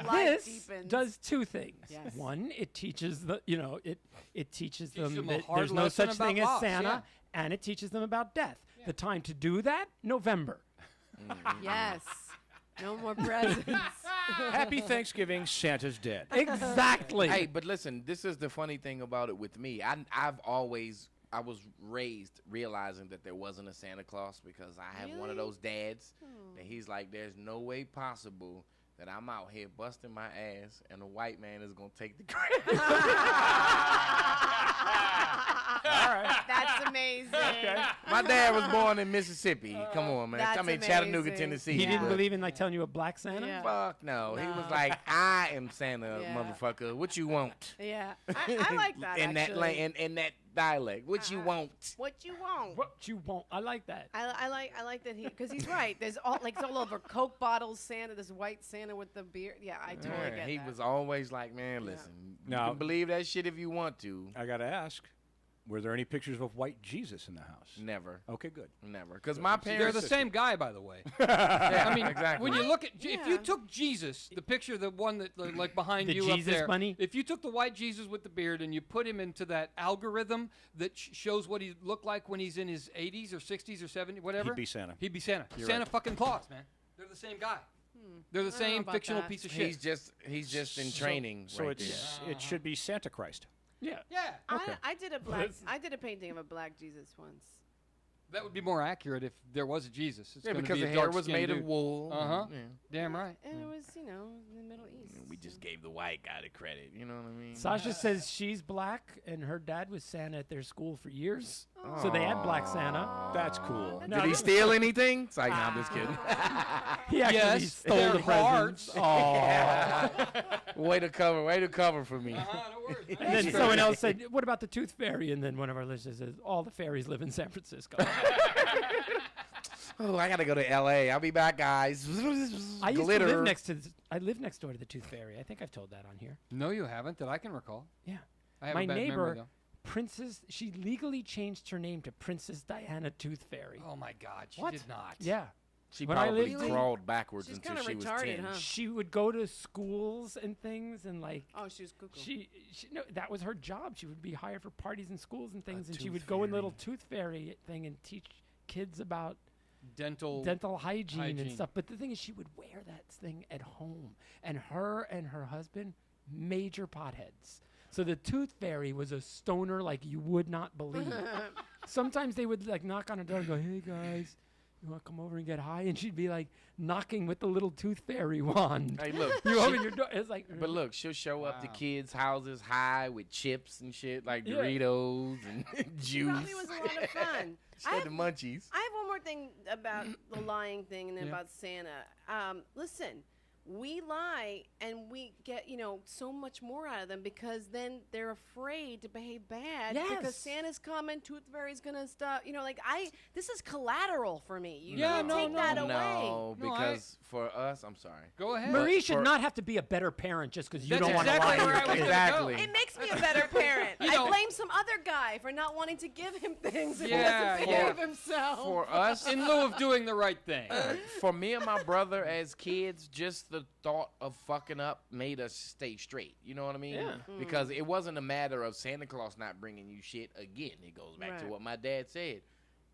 lie This deepens. does two things. Yes. One, it teaches it teaches them them a that hard there's no lesson such about thing as loss, Santa, yeah. and it teaches them about death. The time to do that, November. Yes. No more presents. Happy Thanksgiving, Santa's dead. Exactly. Hey, but listen, this is the funny thing about it with me. I was raised realizing that there wasn't a Santa Claus because I have one of Really? those dads that he's like, there's no way possible that I'm out here busting my ass and a white man is gonna take the credit. That's amazing. My dad was born in Mississippi. Come on, man. That's Chattanooga, amazing. Tennessee. he didn't but- believe in telling you a black Santa? Yeah. Fuck no. He was No. like, I am Santa, Yeah. motherfucker. What you want? Yeah. I like that, in that actually. in that dialect. What you want? What you want? What you want? I like that. I like that because he's right. There's it's all over Coke bottles, Santa, this white Santa with the beard. Yeah, I totally Yeah, get he that. was always like, man, listen, you Now- can believe that shit if you want to. I got to ask, were there any pictures of white Jesus in the house? Never, Okay, good. never. Because my parents. They're the same guy, by the way. Yeah, I mean, exactly. when you look at, if you Yeah. took Jesus, the picture, the one that like behind The you Jesus up there, bunny? if you took the white Jesus with the beard and you put him into that algorithm that shows what he looked like when he's in his 80s or 60s or 70s, whatever, He'd be Santa. He'd be Santa. You're Santa right. fucking Claus, man. They're the same guy. They're the I don't know same about fictional that. piece of shit. He's just in So- training. So right it should be Santa Christ. Yeah. yeah, Okay. I did a painting of a black Jesus once. that would be more accurate if there was a Jesus. It's there. Yeah, gonna because be the a hair was dark-skinned made dude. of wool. Uh-huh. Yeah. Damn right. And it was, in the Middle East. We just gave the white guy the credit. You know what I mean? Sasha says she's black and her dad was Santa at their school for years. So they had black Santa. That's cool. No, Did he steal anything? It's like, no, I'm just kidding. He actually Yes, stole they're the presents. hearts. way to cover for me. No worries. And then someone else said, "What about the Tooth Fairy?" And then one of our listeners says, "All the fairies live in San Francisco." Oh, I gotta go to L.A. I'll be back, guys. I used Glitter. to live next to. I live next door to the Tooth Fairy. I think I've told that on here. No, you haven't, that I can recall. Yeah. I have My a bad neighbor, memory, though. Princess. She legally changed her name to Princess Diana Tooth Fairy. Oh my God, she What? did not. Yeah. She When I probably lived in- crawled backwards She's until kinda she was retarded, 10. huh? She would go to schools and things and like. Oh, she was cuckoo. She no, that was her job. She would be hired for parties and schools and things, and she tooth would go in fairy. little tooth fairy thing and teach kids about Dental. dental hygiene and hygiene. stuff. But the thing is, she would wear that thing at home, and her husband, major potheads. So the tooth fairy was a stoner like you would not believe. Sometimes they would like knock on her door and go, "Hey guys, you want to come over and get high?" And she'd be like knocking with the little tooth fairy wand. Hey, look. You open your door. It's like, But look, she'll show up to Wow. kids' houses high with chips and shit like Yeah. Doritos and juice. Probably was a lot of fun. She had the munchies. I have one more thing about the lying thing and then Yeah. about Santa. Listen, we lie and we get, so much more out of them because then they're afraid to behave bad because Yes. Santa's coming, Tooth Fairy's gonna stop. This is collateral for me. You Yeah, can't no, take no. that away. No, No, because for us, I'm sorry. Go ahead. Marie should for- not have to be a better parent just because you That's don't want to exactly lie to where your I was kid. gonna go. Exactly. It makes me a better parent. You I know- blame some other guy for not wanting to give him things if Yeah, he doesn't yeah. behave himself. For us, In lieu of doing the right thing. for me and my brother as kids, just the thought of fucking up made us stay straight. You know what I mean? Yeah. Because it wasn't a matter of Santa Claus not bringing you shit again. It goes back to Right. what my dad said.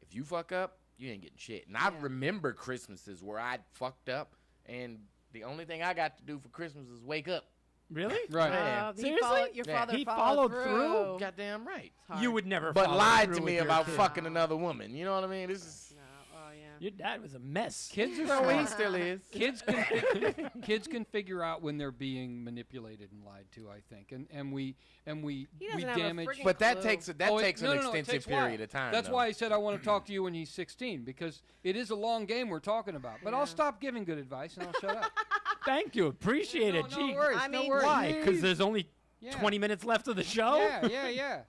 If you fuck up, you ain't getting shit. And I Yeah. remember Christmases where I fucked up and the only thing I got to do for Christmas is wake up. Really? Right. Yeah. Seriously? Your Yeah. father He followed followed through. Goddamn right. It's hard. You would never. But follow lied through to with me your about kid. fucking another woman. You know what I mean? This is. No, oh yeah. Your dad was a mess. Kids are No, he smart. still is. Kids can figure out when they're being manipulated and lied to. I think, and we He doesn't have a damage. friggin' But that clue. takes an Oh, it extensive takes a while. period of time. That's though. why I said I want to talk to you when he's 16 because it is a long game we're talking about. But I'll Yeah. stop giving good advice and I'll shut up. Thank you. Appreciate No, it. no Gee, worries. I no mean, worries. why? Because there's only Yeah. 20 minutes left of the show? Yeah.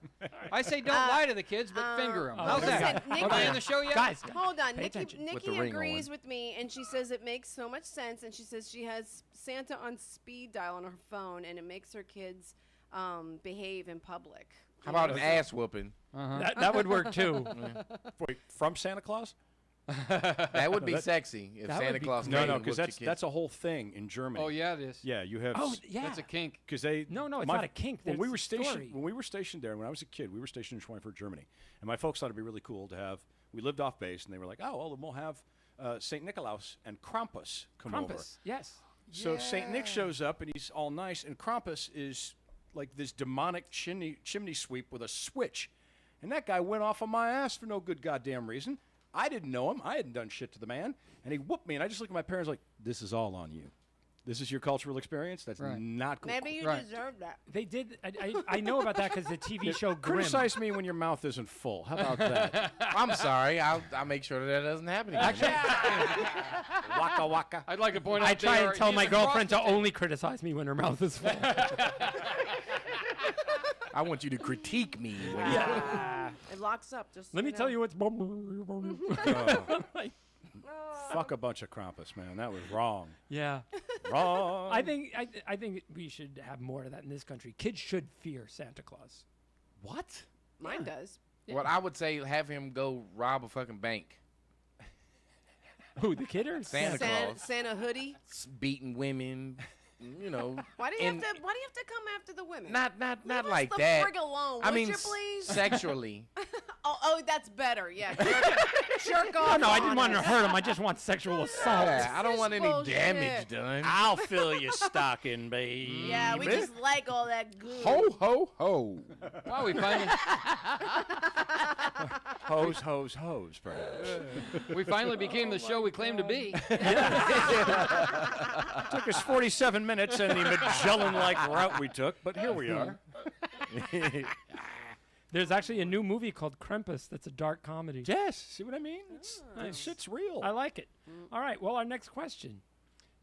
I say don't lie to the kids, but finger them. How's listen, that? Nikki- Am I in the show yet? Guys, Hold on, Pay Nikki. attention. With the Nikki ring agrees on. with me, and she says it makes so much sense. And she says she has Santa on speed dial on her phone, and it makes her kids behave in public. How about an ass whooping? that would work too. Wait, from Santa Claus? That would be sexy if that would Santa be Claus. No, came no, and because whooped your that's a whole thing in Germany. Oh yeah, it is. Yeah, you have. Oh, yeah. That's a kink. Because they No, it's my- not a kink. When we There's were a stationed, story. when we were stationed there, when I was a kid, we were stationed in Schweinfurt, Germany, and my folks thought it'd be really cool to have. We lived off base, and they were like, "Oh, well, then we'll have Saint Nikolaus and Krampus come over." Krampus, yes. So Saint Nick shows up, and he's all nice, and Krampus is like this demonic chimney sweep with a switch, and that guy went off on my ass for no good goddamn reason. I didn't know him. I hadn't done shit to the man, and he whooped me. And I just looked at my parents like, "This is all on you. This is your cultural experience. That's Right. not cool." Maybe you Right. deserve that. They did. I know about that because the TV show Grimm. Criticize me when your mouth isn't full. How about that? I'm sorry. I'll make sure that doesn't happen again. Waka waka. I'd like to point out I try they and tell are my even girlfriend to prostitutes. only criticize me when her mouth is full. I want you to critique me. When It locks up. Just Let me tell you what's. Fuck a bunch of Krampus, man. That was wrong. Yeah. Wrong. I think we should have more of that in this country. Kids should fear Santa Claus. What? Mine does. What I would say, have him go rob a fucking bank. Who, the kid or Santa Claus. Santa hoodie. Beating women, you know. Why do you and have to? Why do you have to come after the women? Not Leave us like the that. frig alone, I would mean, you please? sexually. Oh, that's better. Yeah. Jerk off. No, I didn't on want to us. hurt him. I just want sexual assault. Yeah, I don't This want any bullshit. damage done. I'll fill your stocking, baby. Yeah, we just like all that good. Ho ho ho. Wow, we finally Hose, hose, hose, perhaps. we finally became the show we claimed to be. Took us 47 minutes and the Magellan-like route we took, but here we are. There's actually a new movie called Krampus that's a dark comedy. Yes, see what I mean? That shit's real. I like it. All right, well, our next question.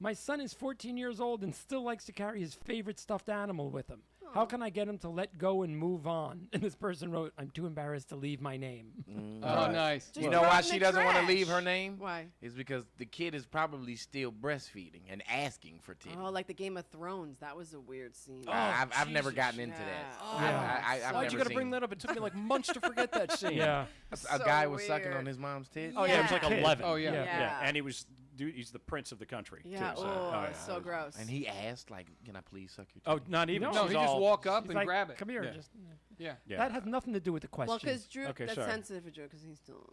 My son is 14 years old and still likes to carry his favorite stuffed animal with him. How can I get him to let go and move on? And this person wrote, I'm too embarrassed to leave my name. Oh, nice. Just You know throw why it in she the doesn't want to trash. leave her name? Why? It's because the kid is probably still breastfeeding and asking for titties. Oh, like the Game of Thrones. That was a weird scene. I've never Jesus. gotten into Yeah. that. Oh, I've Why'd never you gotta seen bring that up? It took me like months to forget that scene. Yeah. a So guy was sucking weird. on his mom's tits. Oh, yeah, he was like Yeah. 11. Oh, yeah. Yeah. And he was, dude, he's the prince of the country. Yeah. Too, so. Oh, yeah. so gross. And he asked, like, can I please suck your Oh, titty? not even. No, She's he just all- walk up He's and like, grab it. Come here. Yeah. Just, Yeah. Yeah. That has nothing to do with the question. Well, because Drew, Okay, that's sorry. sensitive for Drew because he's still.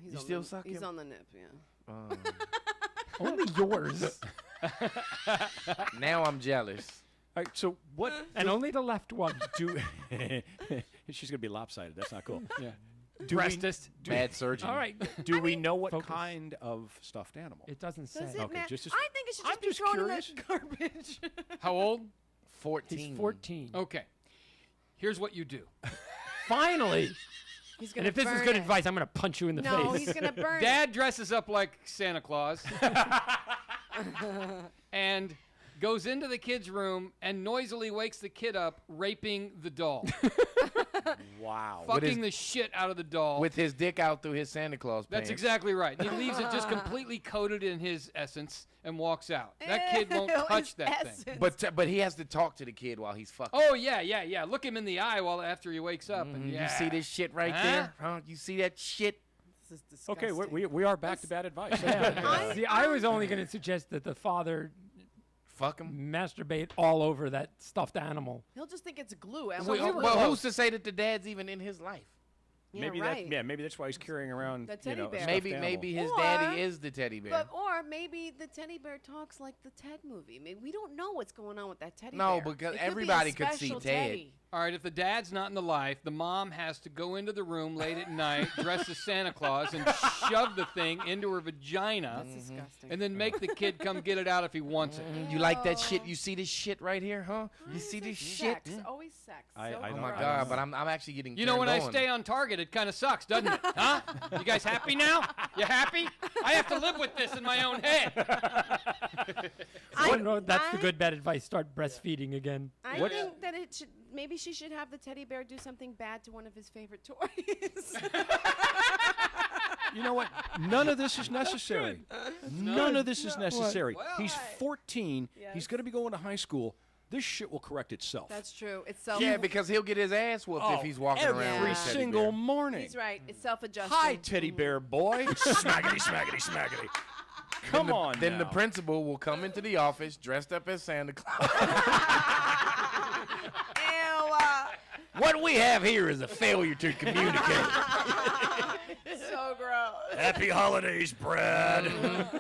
He's You on still the, suck He's him? on the nip. Yeah. Only yours. Now I'm jealous. All right, so what And only the left one. do... She's going to be lopsided. That's not cool. Yeah. Do we, Breastist. Bad surgeon. All right. do we know what Focus. kind of stuffed animal? It doesn't say. Does it Okay, matter? just as- I think it should I'm just be just thrown curious. in the garbage. How old? 14. He's 14. Okay. Here's what you do. Finally. He's And gonna if this is burn good it. advice, I'm going to punch you in the No, face. he's gonna burn. Dad dresses up like Santa Claus and goes into the kid's room and noisily wakes the kid up, raping the doll, Wow. fucking the shit out of the doll. With his dick out through his Santa Claus That's pants. exactly right. He leaves it just completely coated in his essence and walks out. That kid won't Ew, touch his that thing. essence. But he has to talk to the kid while he's fucking. Oh yeah. Look him in the eye while after he wakes up, and You see this shit right Huh? there? Huh? You see that shit? This is Okay, disgusting. we are back to bad advice. Yeah. See, I was only going to suggest that the father Fuck him. masturbate all over that stuffed animal. He'll just think it's glue. And Well, we'll- well, who's to say that the dad's even in his life? Yeah, maybe right. maybe that's why he's carrying around The you teddy know, a bear. stuffed Maybe animal. his Or- daddy is the teddy bear. But or maybe the teddy bear talks like the Ted movie. Maybe we don't know what's going on with that teddy No, bear. because It could be a everybody could see special Ted. teddy. All right, if the dad's not in the life, the mom has to go into the room late at night, dressed as Santa Claus, and shove the thing into her vagina, That's disgusting. and then make the kid come get it out if he wants it. You like that shit? You see this shit right here, huh? You see this shit? Sex. Always sex. I So don't- Oh my gross. god! But I'm actually getting. You know, when I turned on. stay on target, it kind of sucks, doesn't it? Huh? You guys happy now? You happy? I have to live with this in my own head. That's the good bad advice. Start breastfeeding again. I What- think that it maybe she should have the teddy bear do something bad to one of his favorite toys. You know what? None of this is necessary. None of this is necessary. Well, He's 14. He's Yes. going to be going to high school. This shit will correct itself. That's true. It's self. Yeah, because he'll get his ass whooped if he's walking around every with a teddy single bear. morning. He's right. It's self-adjusting. Hi, teddy bear boy. Smaggity, smaggity, smaggity. Come on Then the now. principal will come into the office dressed up as Santa Claus. Ew. What we have here is a failure to communicate. So gross. Happy holidays, Brad.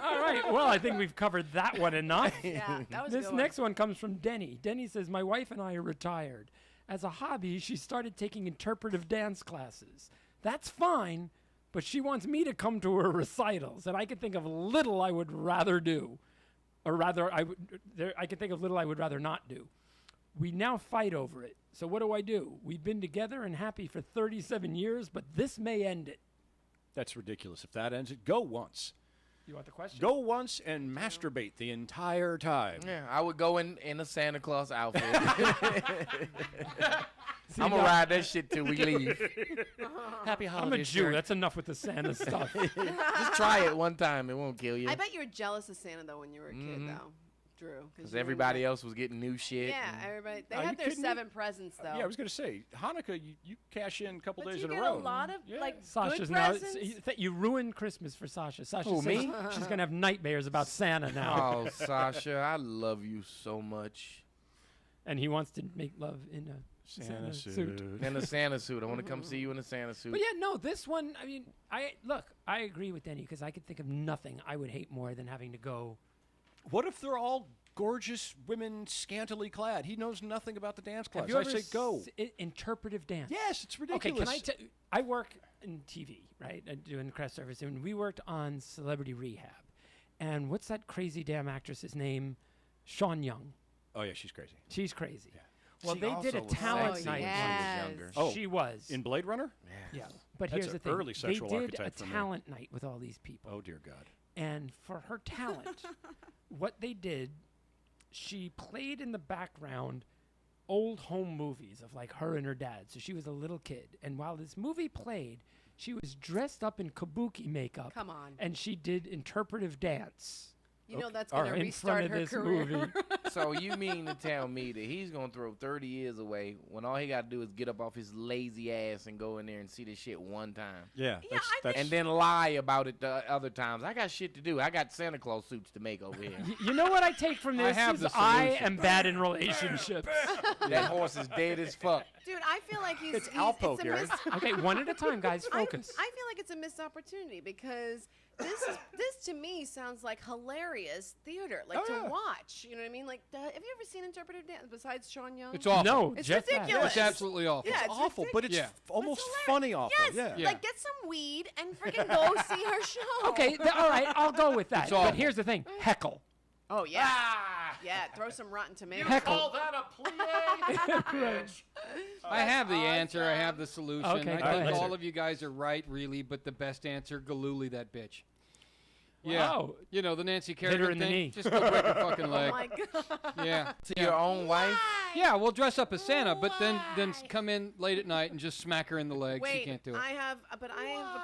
All right. Well, I think we've covered that one enough. Yeah, that was a This good next one comes from Denny. Denny says, my wife and I are retired. As a hobby, she started taking interpretive dance classes. That's fine, but she wants me to come to her recitals, and I can think of little I would rather do. Or rather, I can think of little I would rather not do. We now fight over it. So what do? We've been together and happy for 37 years, but this may end it. That's ridiculous. If that ends it, go once. You want the question? Go once and masturbate the entire time. Yeah, I would go in a Santa Claus outfit. See, I'm going to ride that shit till we leave. Happy I'm a holidays. Jew. That's enough with the Santa stuff. Just try it one time. It won't kill you. I bet you were jealous of Santa though when you were a kid though, Drew. Because everybody else was getting new shit. Yeah, everybody. They Are you had their kidding me? 7 presents though. Yeah, I was going to say, Hanukkah, you cash in a couple but days you in get a row. a lot of Yeah. like Sasha's good now. presents. You ruined Christmas for Sasha. Sasha Who, says me? she's gonna have nightmares about Santa now, Oh, Sasha, I love you so much. and he wants to make love in a Santa suit. suit. In a Santa suit. I want to come see you in a Santa suit. But yeah, no, this one. I mean, I agree with Denny because I could think of nothing I would hate more than having to go. What if they're all gorgeous women, scantily clad? He knows nothing about the dance class. Have you I ever say go. interpretive dance? Yes, it's Okay, ridiculous. can I work in TV, right? I do in craft service, and we worked on Celebrity Rehab. And what's that crazy damn actress's name? Sean Young. Oh, yeah, she's crazy. She's crazy. Well, She they did also a was talent sexy night. when she was Yes. younger. Oh, She was. In Blade Runner? Yeah. But That's here's the an thing. early sexual they did a archetype for me. talent night with all these people. Oh, dear God. And for her talent, what they did, she played in the background old home movies of like her and her dad. So she was a little kid. And while this movie played, she was dressed up in kabuki makeup. Come on. And she did interpretive dance You know that's all gonna right. in front restart of her this career. movie. So you mean to tell me that he's going to throw 30 years away when all he got to do is get up off his lazy ass and go in there and see this shit one time? Yeah, Yeah, I that's And then lie about it the other times. I got shit to do. I got Santa Claus suits to make over here. You know what I take from I this have is the I solution. am bad in relationships. That horse is dead as fuck. Dude, I feel like It's Alpo, it's a Gary. Okay, one at a time, guys. I Focus. feel like it's a missed opportunity because this to me sounds like hilarious theater, like Oh, to yeah. watch. You know what I mean? Like, have you ever seen interpretive dance besides Sean Young? It's awful. No, It's just that. ridiculous. It's absolutely awful. Yeah, it's awful, but it's Yeah. almost hilarious. funny awful. Yes, Yeah. Yeah. like get some weed and freaking go see her show. Okay, all right, I'll go with that. It's But awful. here's the thing: heckle. Oh yeah. Yeah, throw some rotten tomatoes. Heckle. that a plie? I have the answer. I have the solution. Okay, I go think ahead. all of you guys are right, really, but the best answer, Galooly that bitch. Yeah. Wow. You know, the Nancy Hit her Kerrigan in the thing. knee. Just go break her fucking Oh leg. my god. Yeah. To your own wife? Yeah, we'll dress up as Santa, but then come in late at night and just smack her in the leg. Wait, She can't do it. I have a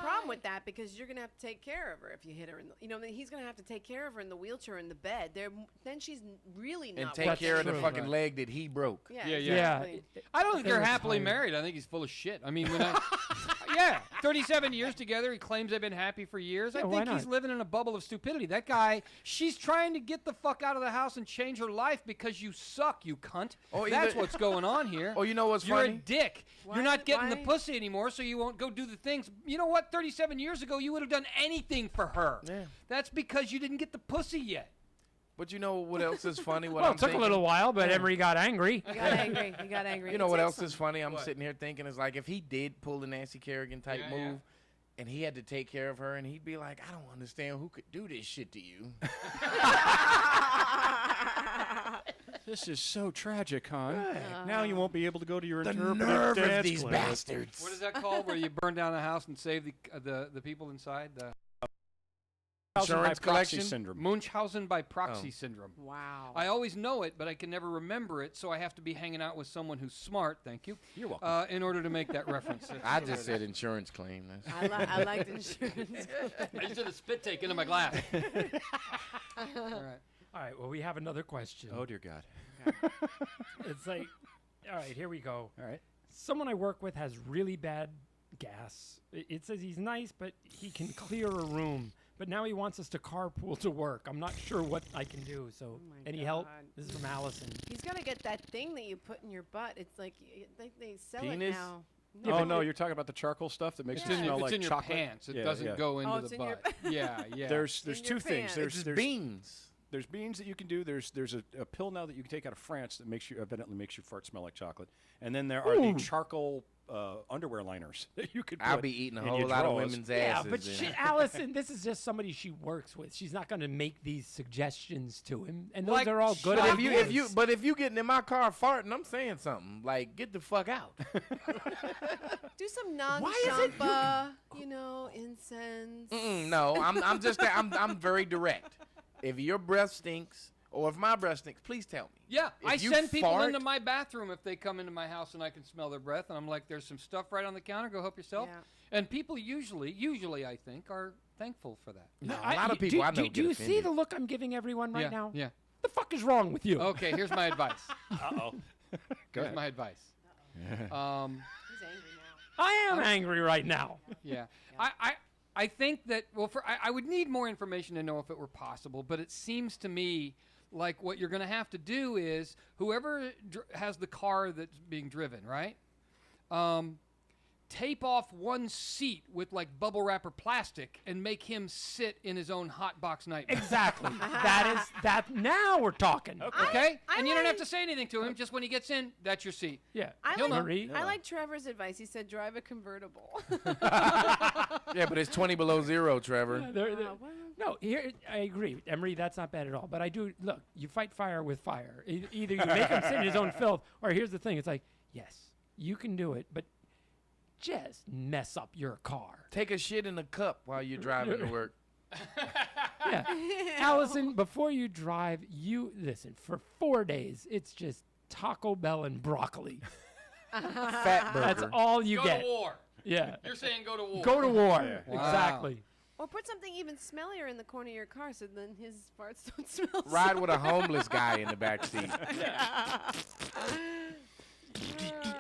problem with that because you're gonna have to take care of her if you hit her in the. You know, then he's gonna have to take care of her in the wheelchair in the bed. Then she's really not. And take That's care of the true. fucking leg that he broke. Yeah. Yeah, Yeah. exactly. I don't think they're They're happily retired. married. I think he's full of shit. I mean, when yeah, 37 years together. He claims they've been happy for years. Yeah, I why think he's not? living in a bubble of stupidity. That guy, she's trying to get the fuck out of the house and change her life because you suck, you cunt. Or That's either- what's going on here. Oh, you know what's You're funny? a dick. Why- You're not getting the why- pussy anymore, so you won't go do the things. You know what? 37 years ago, you would have done anything for her. Yeah. That's because you didn't get the pussy yet. But you know what else is funny? What Well, I'm it took thinking? a little while, but Emery got angry. He got angry. He got angry. You know It what takes else some- is funny? I'm What? sitting here thinking is like if he did pull the Nancy Kerrigan type Yeah, yeah. move, and he had to take care of her, and he'd be like, I don't understand who could do this shit to you. This is so tragic, hon. Now you won't be able to go to your The interpretive nerve of dance these class. bastards. What is that called? Where you burn down the house and save the people inside? The Insurance by proxy collection? syndrome. Munchausen by proxy Oh. syndrome. Wow. I always know it, but I can never remember it, so I have to be hanging out with someone who's smart, thank you, You're welcome. in order to make that reference. I just said insurance claim. That's- I liked insurance. I just did a spit take into my glass. All right. All right. Well, we have another question. Oh dear God. It's like, all right, here we go. All right. Someone I work with has really bad gas. It says he's nice, but he can clear a room. But now he wants us to carpool to work. I'm not sure what I can do. So, my any help? God. This is from Allison. He's got to get that thing that you put in your butt. It's like they sell Penis? it now. Oh no, you're talking about the charcoal stuff that makes It's it in, smell it's like in your chocolate. pants. It Yeah, doesn't yeah. go into it's the in your butt. Yeah, yeah. There's In your two things. pants. It's There's beans. There's beans that you can do. There's a pill now that you can take out of France that makes you evidently makes your fart smell like chocolate. And then there are the charcoal underwear liners that you could put I'll be eating a in whole your lot of drawers. women's Yeah, asses. but then. Allison, this is just somebody she works with. She's not going to make these suggestions to him, and those Like, are all good But ideas. if you getting in my car farting, I'm saying something like, get the fuck out. Do some Why is it non-champa, incense. No, I'm very direct. If your breath stinks, or if my breath stinks, please tell me. Yeah, If I you send people fart- into my bathroom if they come into my house and I can smell their breath, and I'm like, "There's some stuff right on the counter. Go help yourself." Yeah. And people usually, I think, are thankful for that. No, a lot of people do, I know do, do you get see offended. the look I'm giving everyone right yeah, now? yeah. The fuck is wrong with you? Okay, here's my advice. Uh-oh. Go Here's ahead. my advice. He's angry now. I am angry right now. Yeah. I think that, well, I would need more information to know if it were possible, but it seems to me like what you're going to have to do is whoever has the car that's being driven, right? Tape off one seat with like bubble wrap or plastic and make him sit in his own hot box nightmare. Exactly. that. Now we're talking. Okay? I And you don't have like- to say anything to him. Just when he gets in, that's your seat. Yeah. I He'll like, know. Marie. I like Trevor's advice. He said, drive a convertible. Yeah, but it's 20 below zero, Trevor. Well, No, here I agree, Emery. That's not bad at all. But I do look. You fight fire with fire. Either you make him sit in his own filth, or here's the thing: it's like, yes, you can do it, but just mess up your car. Take a shit in a cup while you're driving to work. Yeah, Allison. Before you drive, you listen for 4 days. It's just Taco Bell and broccoli. Fat burger. That's all you Go get. to war. Yeah, You're saying go to war. go to war. Yeah. Wow. Exactly. or put something even smellier in the corner of your car so then his farts don't smell Ride with a homeless guy in the back seat.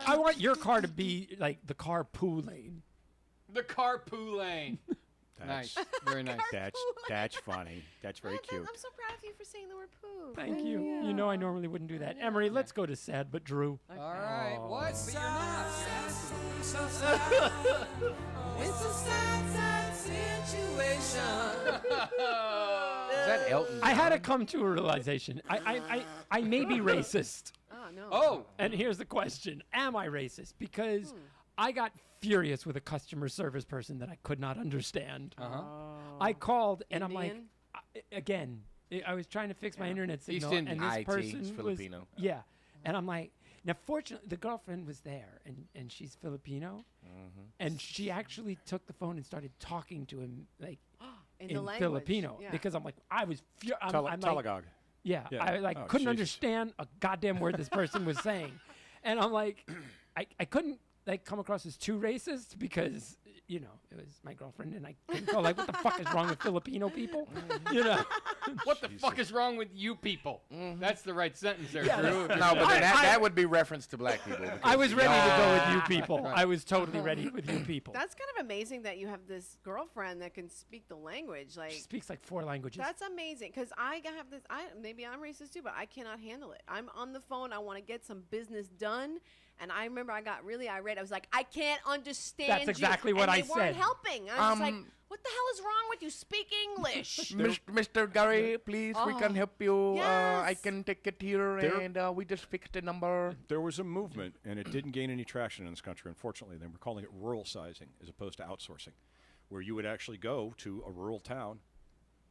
I want your car to be like the car poo lane. The carpool lane. That's, Nice. Very nice. that's funny. That's very cute. I'm so proud of you for saying the word poo. Thank you. You know I normally wouldn't do that. Emery, let's go to sad but Drew. All right. What? But you're not. It's a sad situation. Is that Elton? I had to come to a realization. I may be racist. Oh, no. Oh. And here's the question. Am I racist? Because I got furious with a customer service person that I could not understand. Uh-huh. I called and I'm like, Indian? again, I was trying to fix my internet signal, Indian. and this IT, person it's was Filipino. yeah, and I'm like, now fortunately the girlfriend was there, and she's Filipino, and she actually took the phone and started talking to him like in in the language. Filipino Yeah. because I'm like I'm like, Tagalog. yeah, Yeah. I like Oh, couldn't Jesus. understand a goddamn word this person was saying, and I'm like, I couldn't like come across as too racist because it was my girlfriend and I couldn't go like what the fuck is wrong with Filipino people, What the fuck is wrong with you people? That's the right sentence there, Yeah, Drew. No, but then I- that would be reference to black people. I was ready to go with you Right. people. I was totally ready with you people. That's kind of amazing that you have this girlfriend that can speak the language. Like, She speaks like 4 languages. that's amazing. Because I have this. Maybe I'm racist too, but I cannot handle it. I'm on the phone. I want to get some business done. And I remember I got really irate. I was like, I can't understand That's exactly you. what and I they weren't said. helping. I was just like, Um, what the hell is wrong with you? Speak English. Mr. Gary, please, we can help you. I Yes. can take it here, There- and we just fixed the number. There was a movement, and it didn't gain any traction in this country, unfortunately. They were calling it rural sizing as opposed to outsourcing, where you would actually go to a rural town,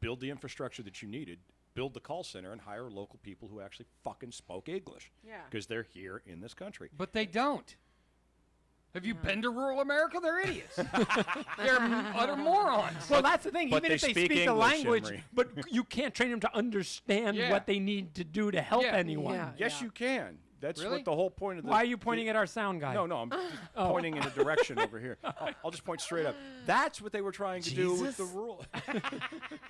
build the infrastructure that you needed, build the call center, and hire local people who actually fucking spoke English. Yeah. Because they're here in this country. But they don't. Have you been to rural America? They're idiots. They're utter morons. Well, that's the thing. but Even if they they speak speak the English, language, Emery. but you can't train them to understand Yeah. what they need to do to help Yeah. anyone. Yeah. Yes, you can. That's Really? what the whole point of the. Why are you pointing at our sound guy? No, I'm just pointing in a direction over here. I'll just point straight up. That's what they were trying to do with the Jesus. rule.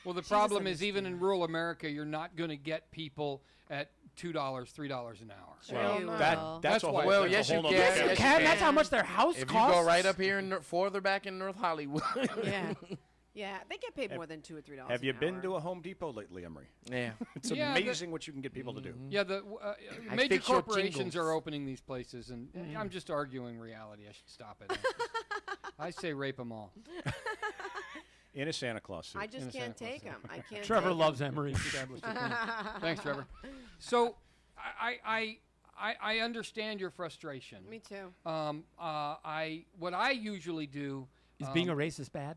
Well, the problem is even in rural America, you're not going to get people at $2, $3 an hour. Sure you will. that's That's a why- whole. Well, that's a yes, you whole nother can. thing. Yes, you Can, that's can. how much their house If costs. you go right up here, further back in North Hollywood. Yeah. Yeah, they get paid more than $2 or $3. Have you an been hour. to a Home Depot lately, Emery? Yeah. It's Yeah, amazing what you can get people to do. Yeah, the I major fix your corporations jingles. are opening these places, and I'm just arguing reality. I should stop it. I say rape them all. In a Santa Claus suit. I just In a can't Santa take them. I can't. Trevor take 'em. loves Emery. Thanks, Trevor. So I understand your frustration. Me too. What I usually do Is being a racist bad?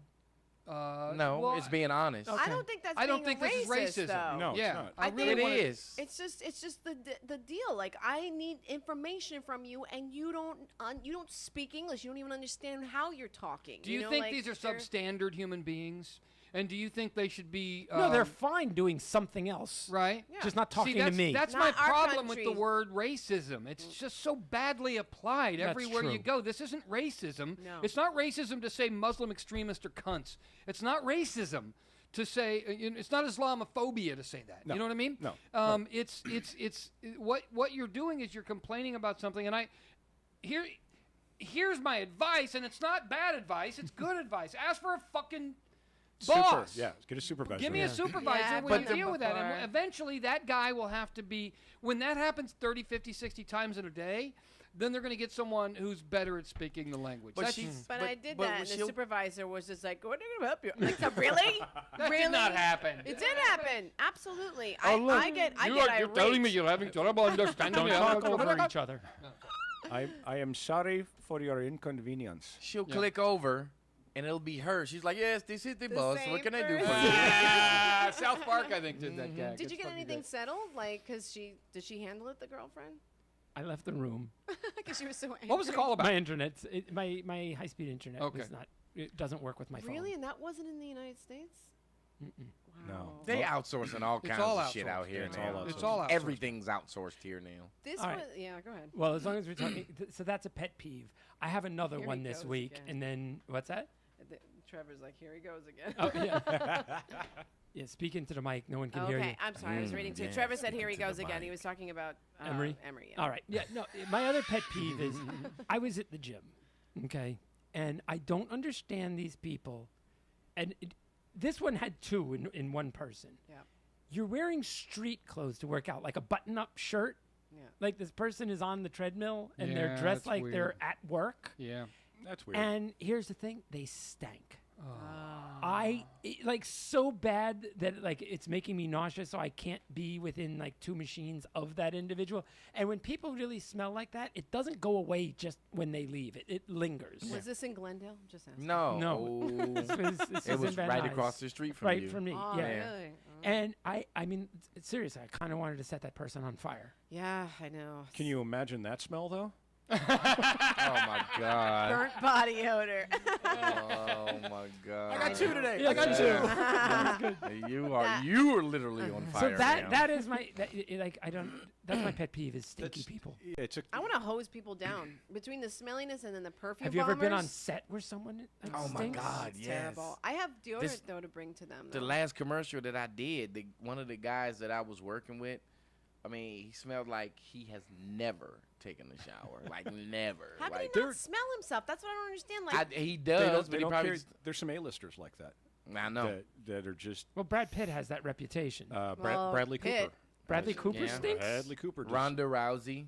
No, well, it's being honest. I don't think that's. I don't being think this is racist, racism. though. No, it's yeah, not. I I really think It wanna- is. It's just the deal. Like I need information from you, and you don't speak English. You don't even understand how you're talking. Do you know, think like, these are they're- substandard human beings? And do you think they should be? No, they're fine doing something else. right. Yeah. Just not talking See, that's, to me. That's Not my our problem with the country. word racism. It's just so badly applied That's everywhere you true. go. This isn't racism. No. It's not racism to say Muslim extremists are cunts. It's not racism to say. It's not Islamophobia to say that. No. You know what I mean? No. It's what you're doing is you're complaining about something, and here's my advice, and it's not bad advice. It's good advice. Ask for a fucking boss. Super, yeah, get a supervisor. Give me a supervisor Yeah, when I've you done deal with that. And before. eventually that guy will have to be, when that happens 30, 50, 60 times in a day, then they're going to get someone who's better at speaking the language. But That's, she's- But I did but that, and the she'll- supervisor was just like, "What are going to help you?" Like, "So, really? that really? did not happen. It did happen. Absolutely. Oh, I get irate. you're having trouble understanding Don't talk over each other. I am sorry for your inconvenience. She'll click over, and it'll be her. She's like, "Yes, this is the boss. same What can I do for person. you?" Ah, South Park, I think, did that gag. Did It's you get fucking anything great. settled? Like, did she handle it, the girlfriend? I left the room. Because she was so angry. What was the call about? My internet, my high speed internet Okay. was not. It doesn't work with my phone. Really? And that wasn't in the United States? No. Wow. They outsourcing all It's kinds all of shit out outsourced. here It's now. all It's all outsourced. Everything's outsourced here now. This All right. was, yeah, go ahead. Well, as long as we're talking, so that's a pet peeve. I have another Here one he this goes week, again. and then what's that? Trevor's like, here he goes again. Oh yeah. Yeah, speak into the mic. No one can hear you. Okay, I'm sorry. I was reading too. yeah, Trevor said, here he speak into goes the again. He mic. was talking about Emery? Emery, yeah. All right. Yeah. No. My other pet peeve is I was at the gym, okay, and I don't understand these people, and this one had two in one person. Yeah. You're wearing street clothes to work out, like a button-up shirt. Yeah. Like this person is on the treadmill and Yeah, they're dressed that's like they're weird. at work. Yeah. That's weird. And here's the thing: they stank. Ah. Like so bad that like it's making me nauseous, so I can't be within like two machines of that individual. And when people really smell like that, it doesn't go away just when they leave. It lingers. Was this in Glendale? Just asking. No, No. This it is was in Van right Nuys. across the street from right you. from me. Oh, yeah. really? And I mean, seriously, I kind of wanted to set that person on fire. Yeah, I know. Can you imagine that smell though? Oh my god. Burnt body odor. Oh my god. I got two today. I got two. You are literally on So fire. that now. that is my like I don't. That's my pet peeve is stinky people. Yeah, it's a. I want to hose people down between the smelliness and then the perfume. Have you ever been on bombers. set where someone like, Oh my stinks? God. It's yes. terrible. I have deodorant This- though to bring to them. The though. last commercial that I did, one of the guys that I was working with, I mean, he smelled like he has never taken a shower. Like never. How can like he not smell himself? That's what I don't understand. Like, he They does, don't, but they he don't probably. care. There's some A-listers like that. I know. That are just Well, Brad Pitt has that reputation. Well, Bradley Pitt. Cooper. Bradley Cooper yeah. stinks. Bradley Cooper. Just, Ronda Rousey.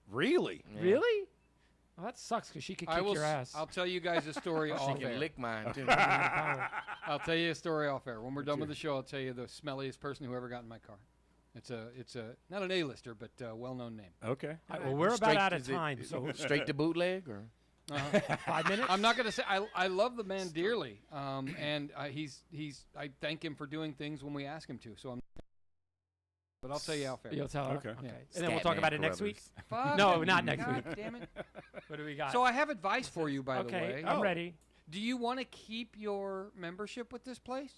Really? Yeah. Really? Well, that sucks because she could I kick will. your ass. I'll tell you guys a story She off can air. lick mine too. I'll tell you a story off air. When we're done with the show, I'll tell you the smelliest person who ever got in my car. It's a not an A-lister, but a well-known name. Okay. Well, we're about Straight- out of is it- time, is so it straight to bootleg or. 5 minutes. I'm not going to say I love the man dearly, and I thank him for doing things when we ask him to. So I'm but I'll tell you how fair. You'll tell her. Okay. Okay. Yeah. And then we'll talk about it next week. Fuck No, it. not next God week. damn it. What do we got? So I have advice for you, by the okay, way. I'm ready. Do you want to keep your membership with this place?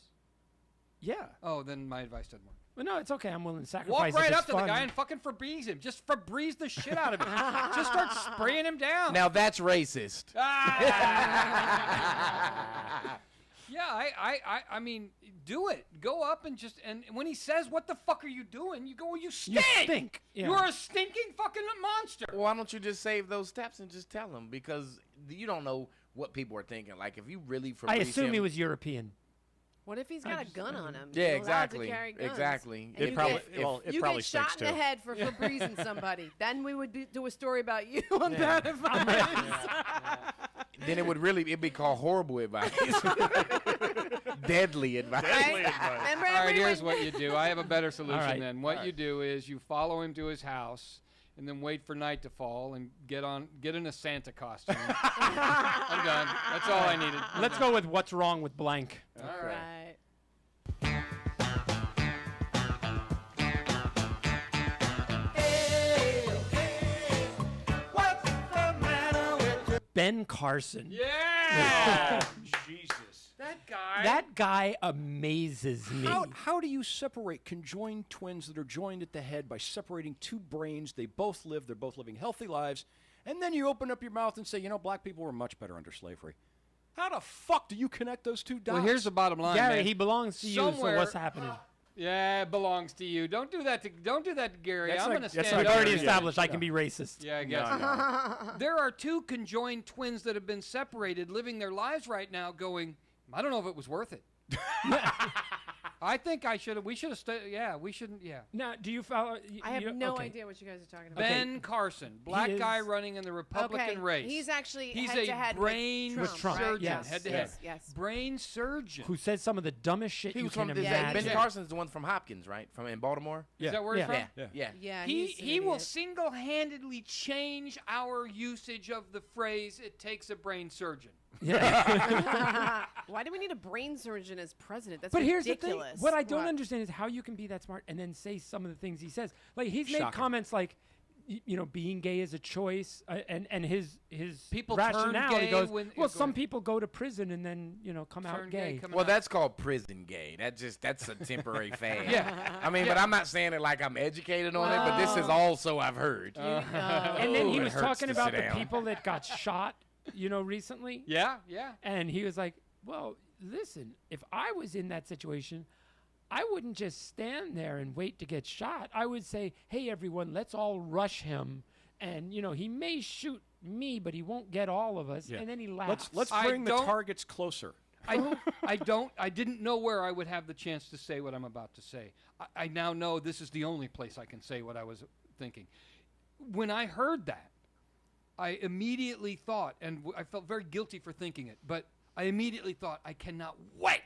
Yeah. Oh, then my advice doesn't work. Well, no, it's okay. I'm willing to sacrifice. Walk right if it's up to the fun. guy and fucking Febreze him. Just Febreze the shit out of him. Just start spraying him down. Now that's racist. Yeah, I mean, do it. Go up and when he says, "What the fuck are you doing?" You go, "Well, you stink. You stink. Yeah. You're a stinking fucking monster." Why don't you just save those steps and just tell him? Because you don't know what people are thinking. Like, if you really Febreze I assume him, he was European. What if he's got a gun on him? Yeah, You're allowed to exactly. carry guns. Exactly. And It you probably get, well, it you probably get shot stinks in the too. head for Febrezing somebody. Then we would do a story about you on Bad Advice. Then it'd be called horrible advice. Deadly advice. Deadly advice. Remember All right, here's everyone- what you do. I have a better solution right. then. What you do is you follow him to his house and then wait for night to fall and get in a Santa costume. I'm done. That's all I needed. Let's go with what's wrong with blank. All right. Ben Carson. Yeah. Jesus. That guy. That guy amazes me. How do you separate conjoined twins that are joined at the head by separating two brains? They both live, they're both living healthy lives, and then you open up your mouth and say, black people were much better under slavery. How the fuck do you connect those two dots? Well, here's the bottom line, Gary, man. he belongs to you, so Somewhere- what's happening? Yeah, it belongs to you. Don't do that to Gary. That's I'm like- gonna that's stand like We've up. already Yeah. established I can be racist. Yeah, I guess. No. There are two conjoined twins that have been separated, living their lives right now, going, I don't know if it was worth it. I think we should have stayed. Yeah, we shouldn't. Yeah. Now, do you follow? I have no okay. idea what you guys are talking about. Ben Carson, black is- guy running in the Republican Okay, race. he's actually He's head-to-head a brain with Trump, Trump, right? surgeon, yes, head to yes, head. yes. Brain surgeon. Who says some of the dumbest shit He you was can from imagine? Ben Carson's the one from Hopkins, right? From in Baltimore. Is that where he's Yeah. from? Yeah. Yeah, He he's an will idiot. single-handedly change our usage of the phrase "it takes a brain surgeon." Why do we need a brain surgeon as president? That's But here's the ridiculous. thing. What I don't understand is how you can be that smart and then say some of the things he says. Like, he's made Shocking. comments like, being gay is a choice, and his People turn rationale. gay He goes, when- well, go some ahead. people go to prison and then come Turn out gay. coming Well, out. that's called prison gay. That's a temporary fad. Yeah. I mean, but I'm not saying it like I'm educated on it, but this is also I've heard. And then he Ooh, it was hurts talking to about sit the down. people that got shot, recently. Yeah. And he was like, well, listen, if I was in that situation, I wouldn't just stand there and wait to get shot. I would say, hey, everyone, let's all rush him. And, he may shoot me, but he won't get all of us. Yeah. And then he laughs. Let's I bring the don't- targets closer. I didn't know where I would have the chance to say what I'm about to say. I now know this is the only place I can say what I was thinking. When I heard that, I immediately thought, and I felt very guilty for thinking it, but I immediately thought, I cannot wait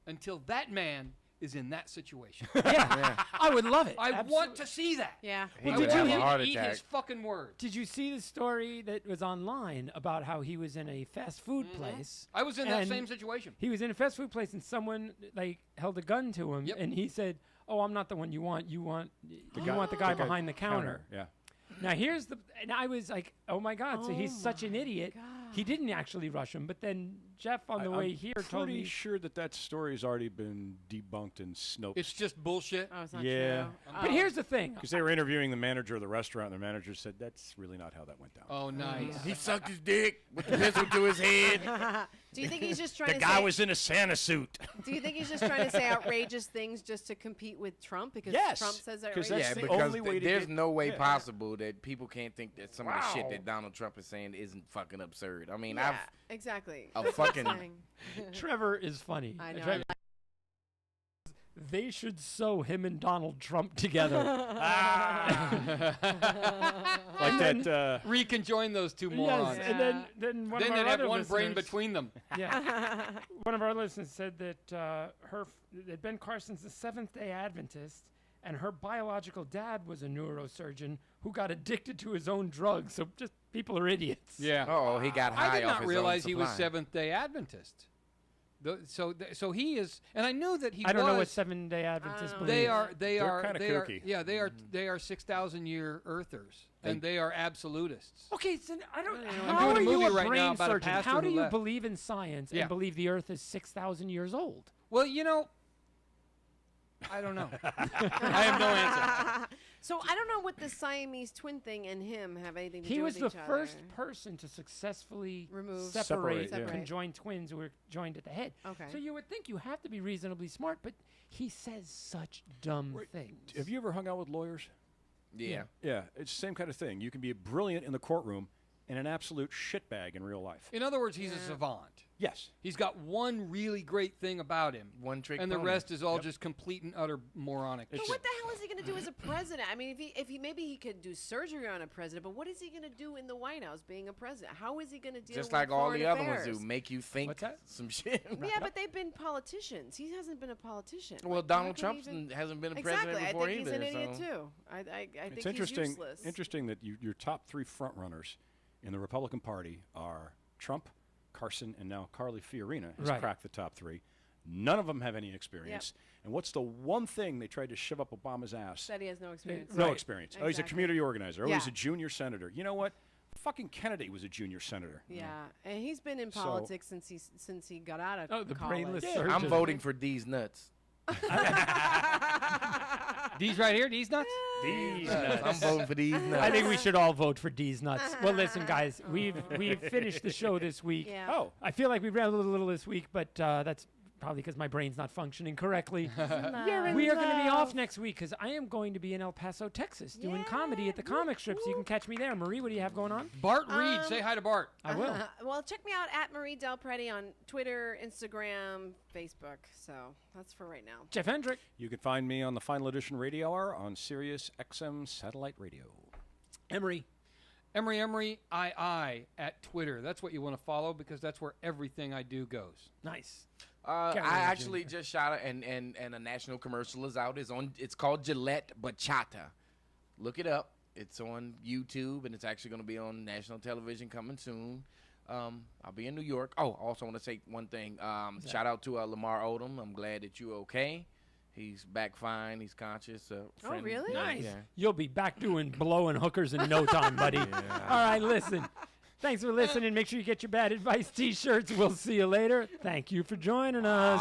until that man is in that situation. I would love it. I want to see that. Yeah. He I would did have you a want heart him to eat attack. his fucking words. Did you see the story that was online about how he was in a fast food place? I was in that And same situation. He was in a fast food place and someone held a gun to him Yep. and he said, "Oh, I'm not the one you want. You want the guy The guy behind the counter." Yeah. Now and I was like, "Oh my God!" So he's such an idiot. He didn't actually rush him, but then Jeff on the way here told pretty me, sure that story has already been debunked in Snopes. It's just bullshit. Oh, it's not Yeah. true. But here's the thing. Because they were interviewing the manager of the restaurant, and the manager said, that's really not how that went down. Oh, nice. He sucked his dick with the pistol to his head. Do you think he's just trying The to guy say, was in a Santa suit. Do you think he's just trying to say outrageous things just to compete with Trump because Yes, Trump says 'cause outrageous that's Yeah, the things? because only way to there's get- no way yeah. possible that people can't think that some of the shit that Donald Trump is saying isn't fucking absurd. I mean, Yeah, exactly. A That's what I'm fucking- saying. Trevor is funny. I know. Trevor- they should sew him and Donald Trump together. Like that. Reconjoin those two Yes, morons. and then one Then of they'd our have other one brain listeners- between them. Yeah. One of our listeners said that that Ben Carson's the Seventh-day Adventist, and her biological dad was a neurosurgeon who got addicted to his own drugs. So just people are idiots. Yeah. oh, he got high I did off not his realize own he was supply. Seventh-day Adventist. So he is, and I knew that he. I don't know what was- Seventh-day Adventists don't believe. They are. They're kinda kooky. Yeah, they are 6,000-year earthers, and they are absolutists. Okay, so I don't. I'm How doing are a you movie a right brain now about a surgeon? pastor How do who you left. believe in science Yeah. and believe the Earth is 6,000 years old? Well, I don't know. I have no answer. So I don't know what the Siamese twin thing and him have anything to He do was with the each first other. person to successfully Remove. separate Separate, yeah. conjoined twins who were joined at the head. Okay. So you would think you have to be reasonably smart, but he says such dumb things. Have you ever hung out with lawyers? Yeah. Yeah, it's the same kind of thing. You can be brilliant in the courtroom and an absolute shitbag in real life. In other words, he's a Yeah. savant. Yes. He's got one really great thing about him, One trick. and the pony. rest is all just complete and utter moronic. It's But shit. what the hell is he going to do as a president? I mean, if he maybe he could do surgery on a president, but what is he going to do in the White House being a president? How is he going to deal Just with like all foreign the other affairs? ones do, make you think What's that? some shit. Yeah, but they've been politicians. He hasn't been a politician. Well, Like, Donald how can Trump he even- hasn't been a Exactly. president I before think he's either. an idiot so. too. I think It's he's interesting. useless. Interesting that your top three front runners in the Republican Party are Trump, Carson, and now Carly Fiorina has Right. cracked the top three. None of them have any experience. And what's the one thing they tried to shove up Obama's ass? That he has no experience. No Right. experience. Oh, he's a Exactly. community organizer. Oh, he's Yeah. a junior senator. You know what? Fucking Kennedy was a junior senator. Yeah, and he's been in So- politics since he got out of Oh, the college. brainless Yeah. surgeon. I'm voting for these nuts. These right here, these nuts. These I'm nuts. voting for these nuts. I think we should all vote for D's nuts. Well, listen, guys, we've finished the show this week. Yeah. Oh, I feel like we ran a little this week, but that's probably because my brain's not functioning correctly. We are going to be off next week because I am going to be in El Paso, Texas, doing comedy at the comic strip. So you can catch me there. Marie, what do you have going on? Bart Reed, say hi to Bart. I will. Well, check me out at Marie Del Preti on Twitter, Instagram, Facebook. So that's for right now. Jeff Hendrick. you can find me on the Final Edition Radio Hour on Sirius XM Satellite Radio. Emery. Emery II at Twitter. That's what you want to follow because that's where everything I do goes. Nice. I Can't imagine. actually just shot it, and a national commercial is out. It's called Gillette Bachata. Look it up. It's on YouTube, and it's actually going to be on national television coming soon. I'll be in New York. Oh, also want to say one thing. Shout out to Lamar Odom. I'm glad that you're okay. He's back fine. He's conscious. Friend- really? Nice. Yeah. You'll be back doing blowing hookers in no time, buddy. All right, listen. Thanks for listening. Make sure you get your bad advice t-shirts. We'll see you later. Thank you for joining us.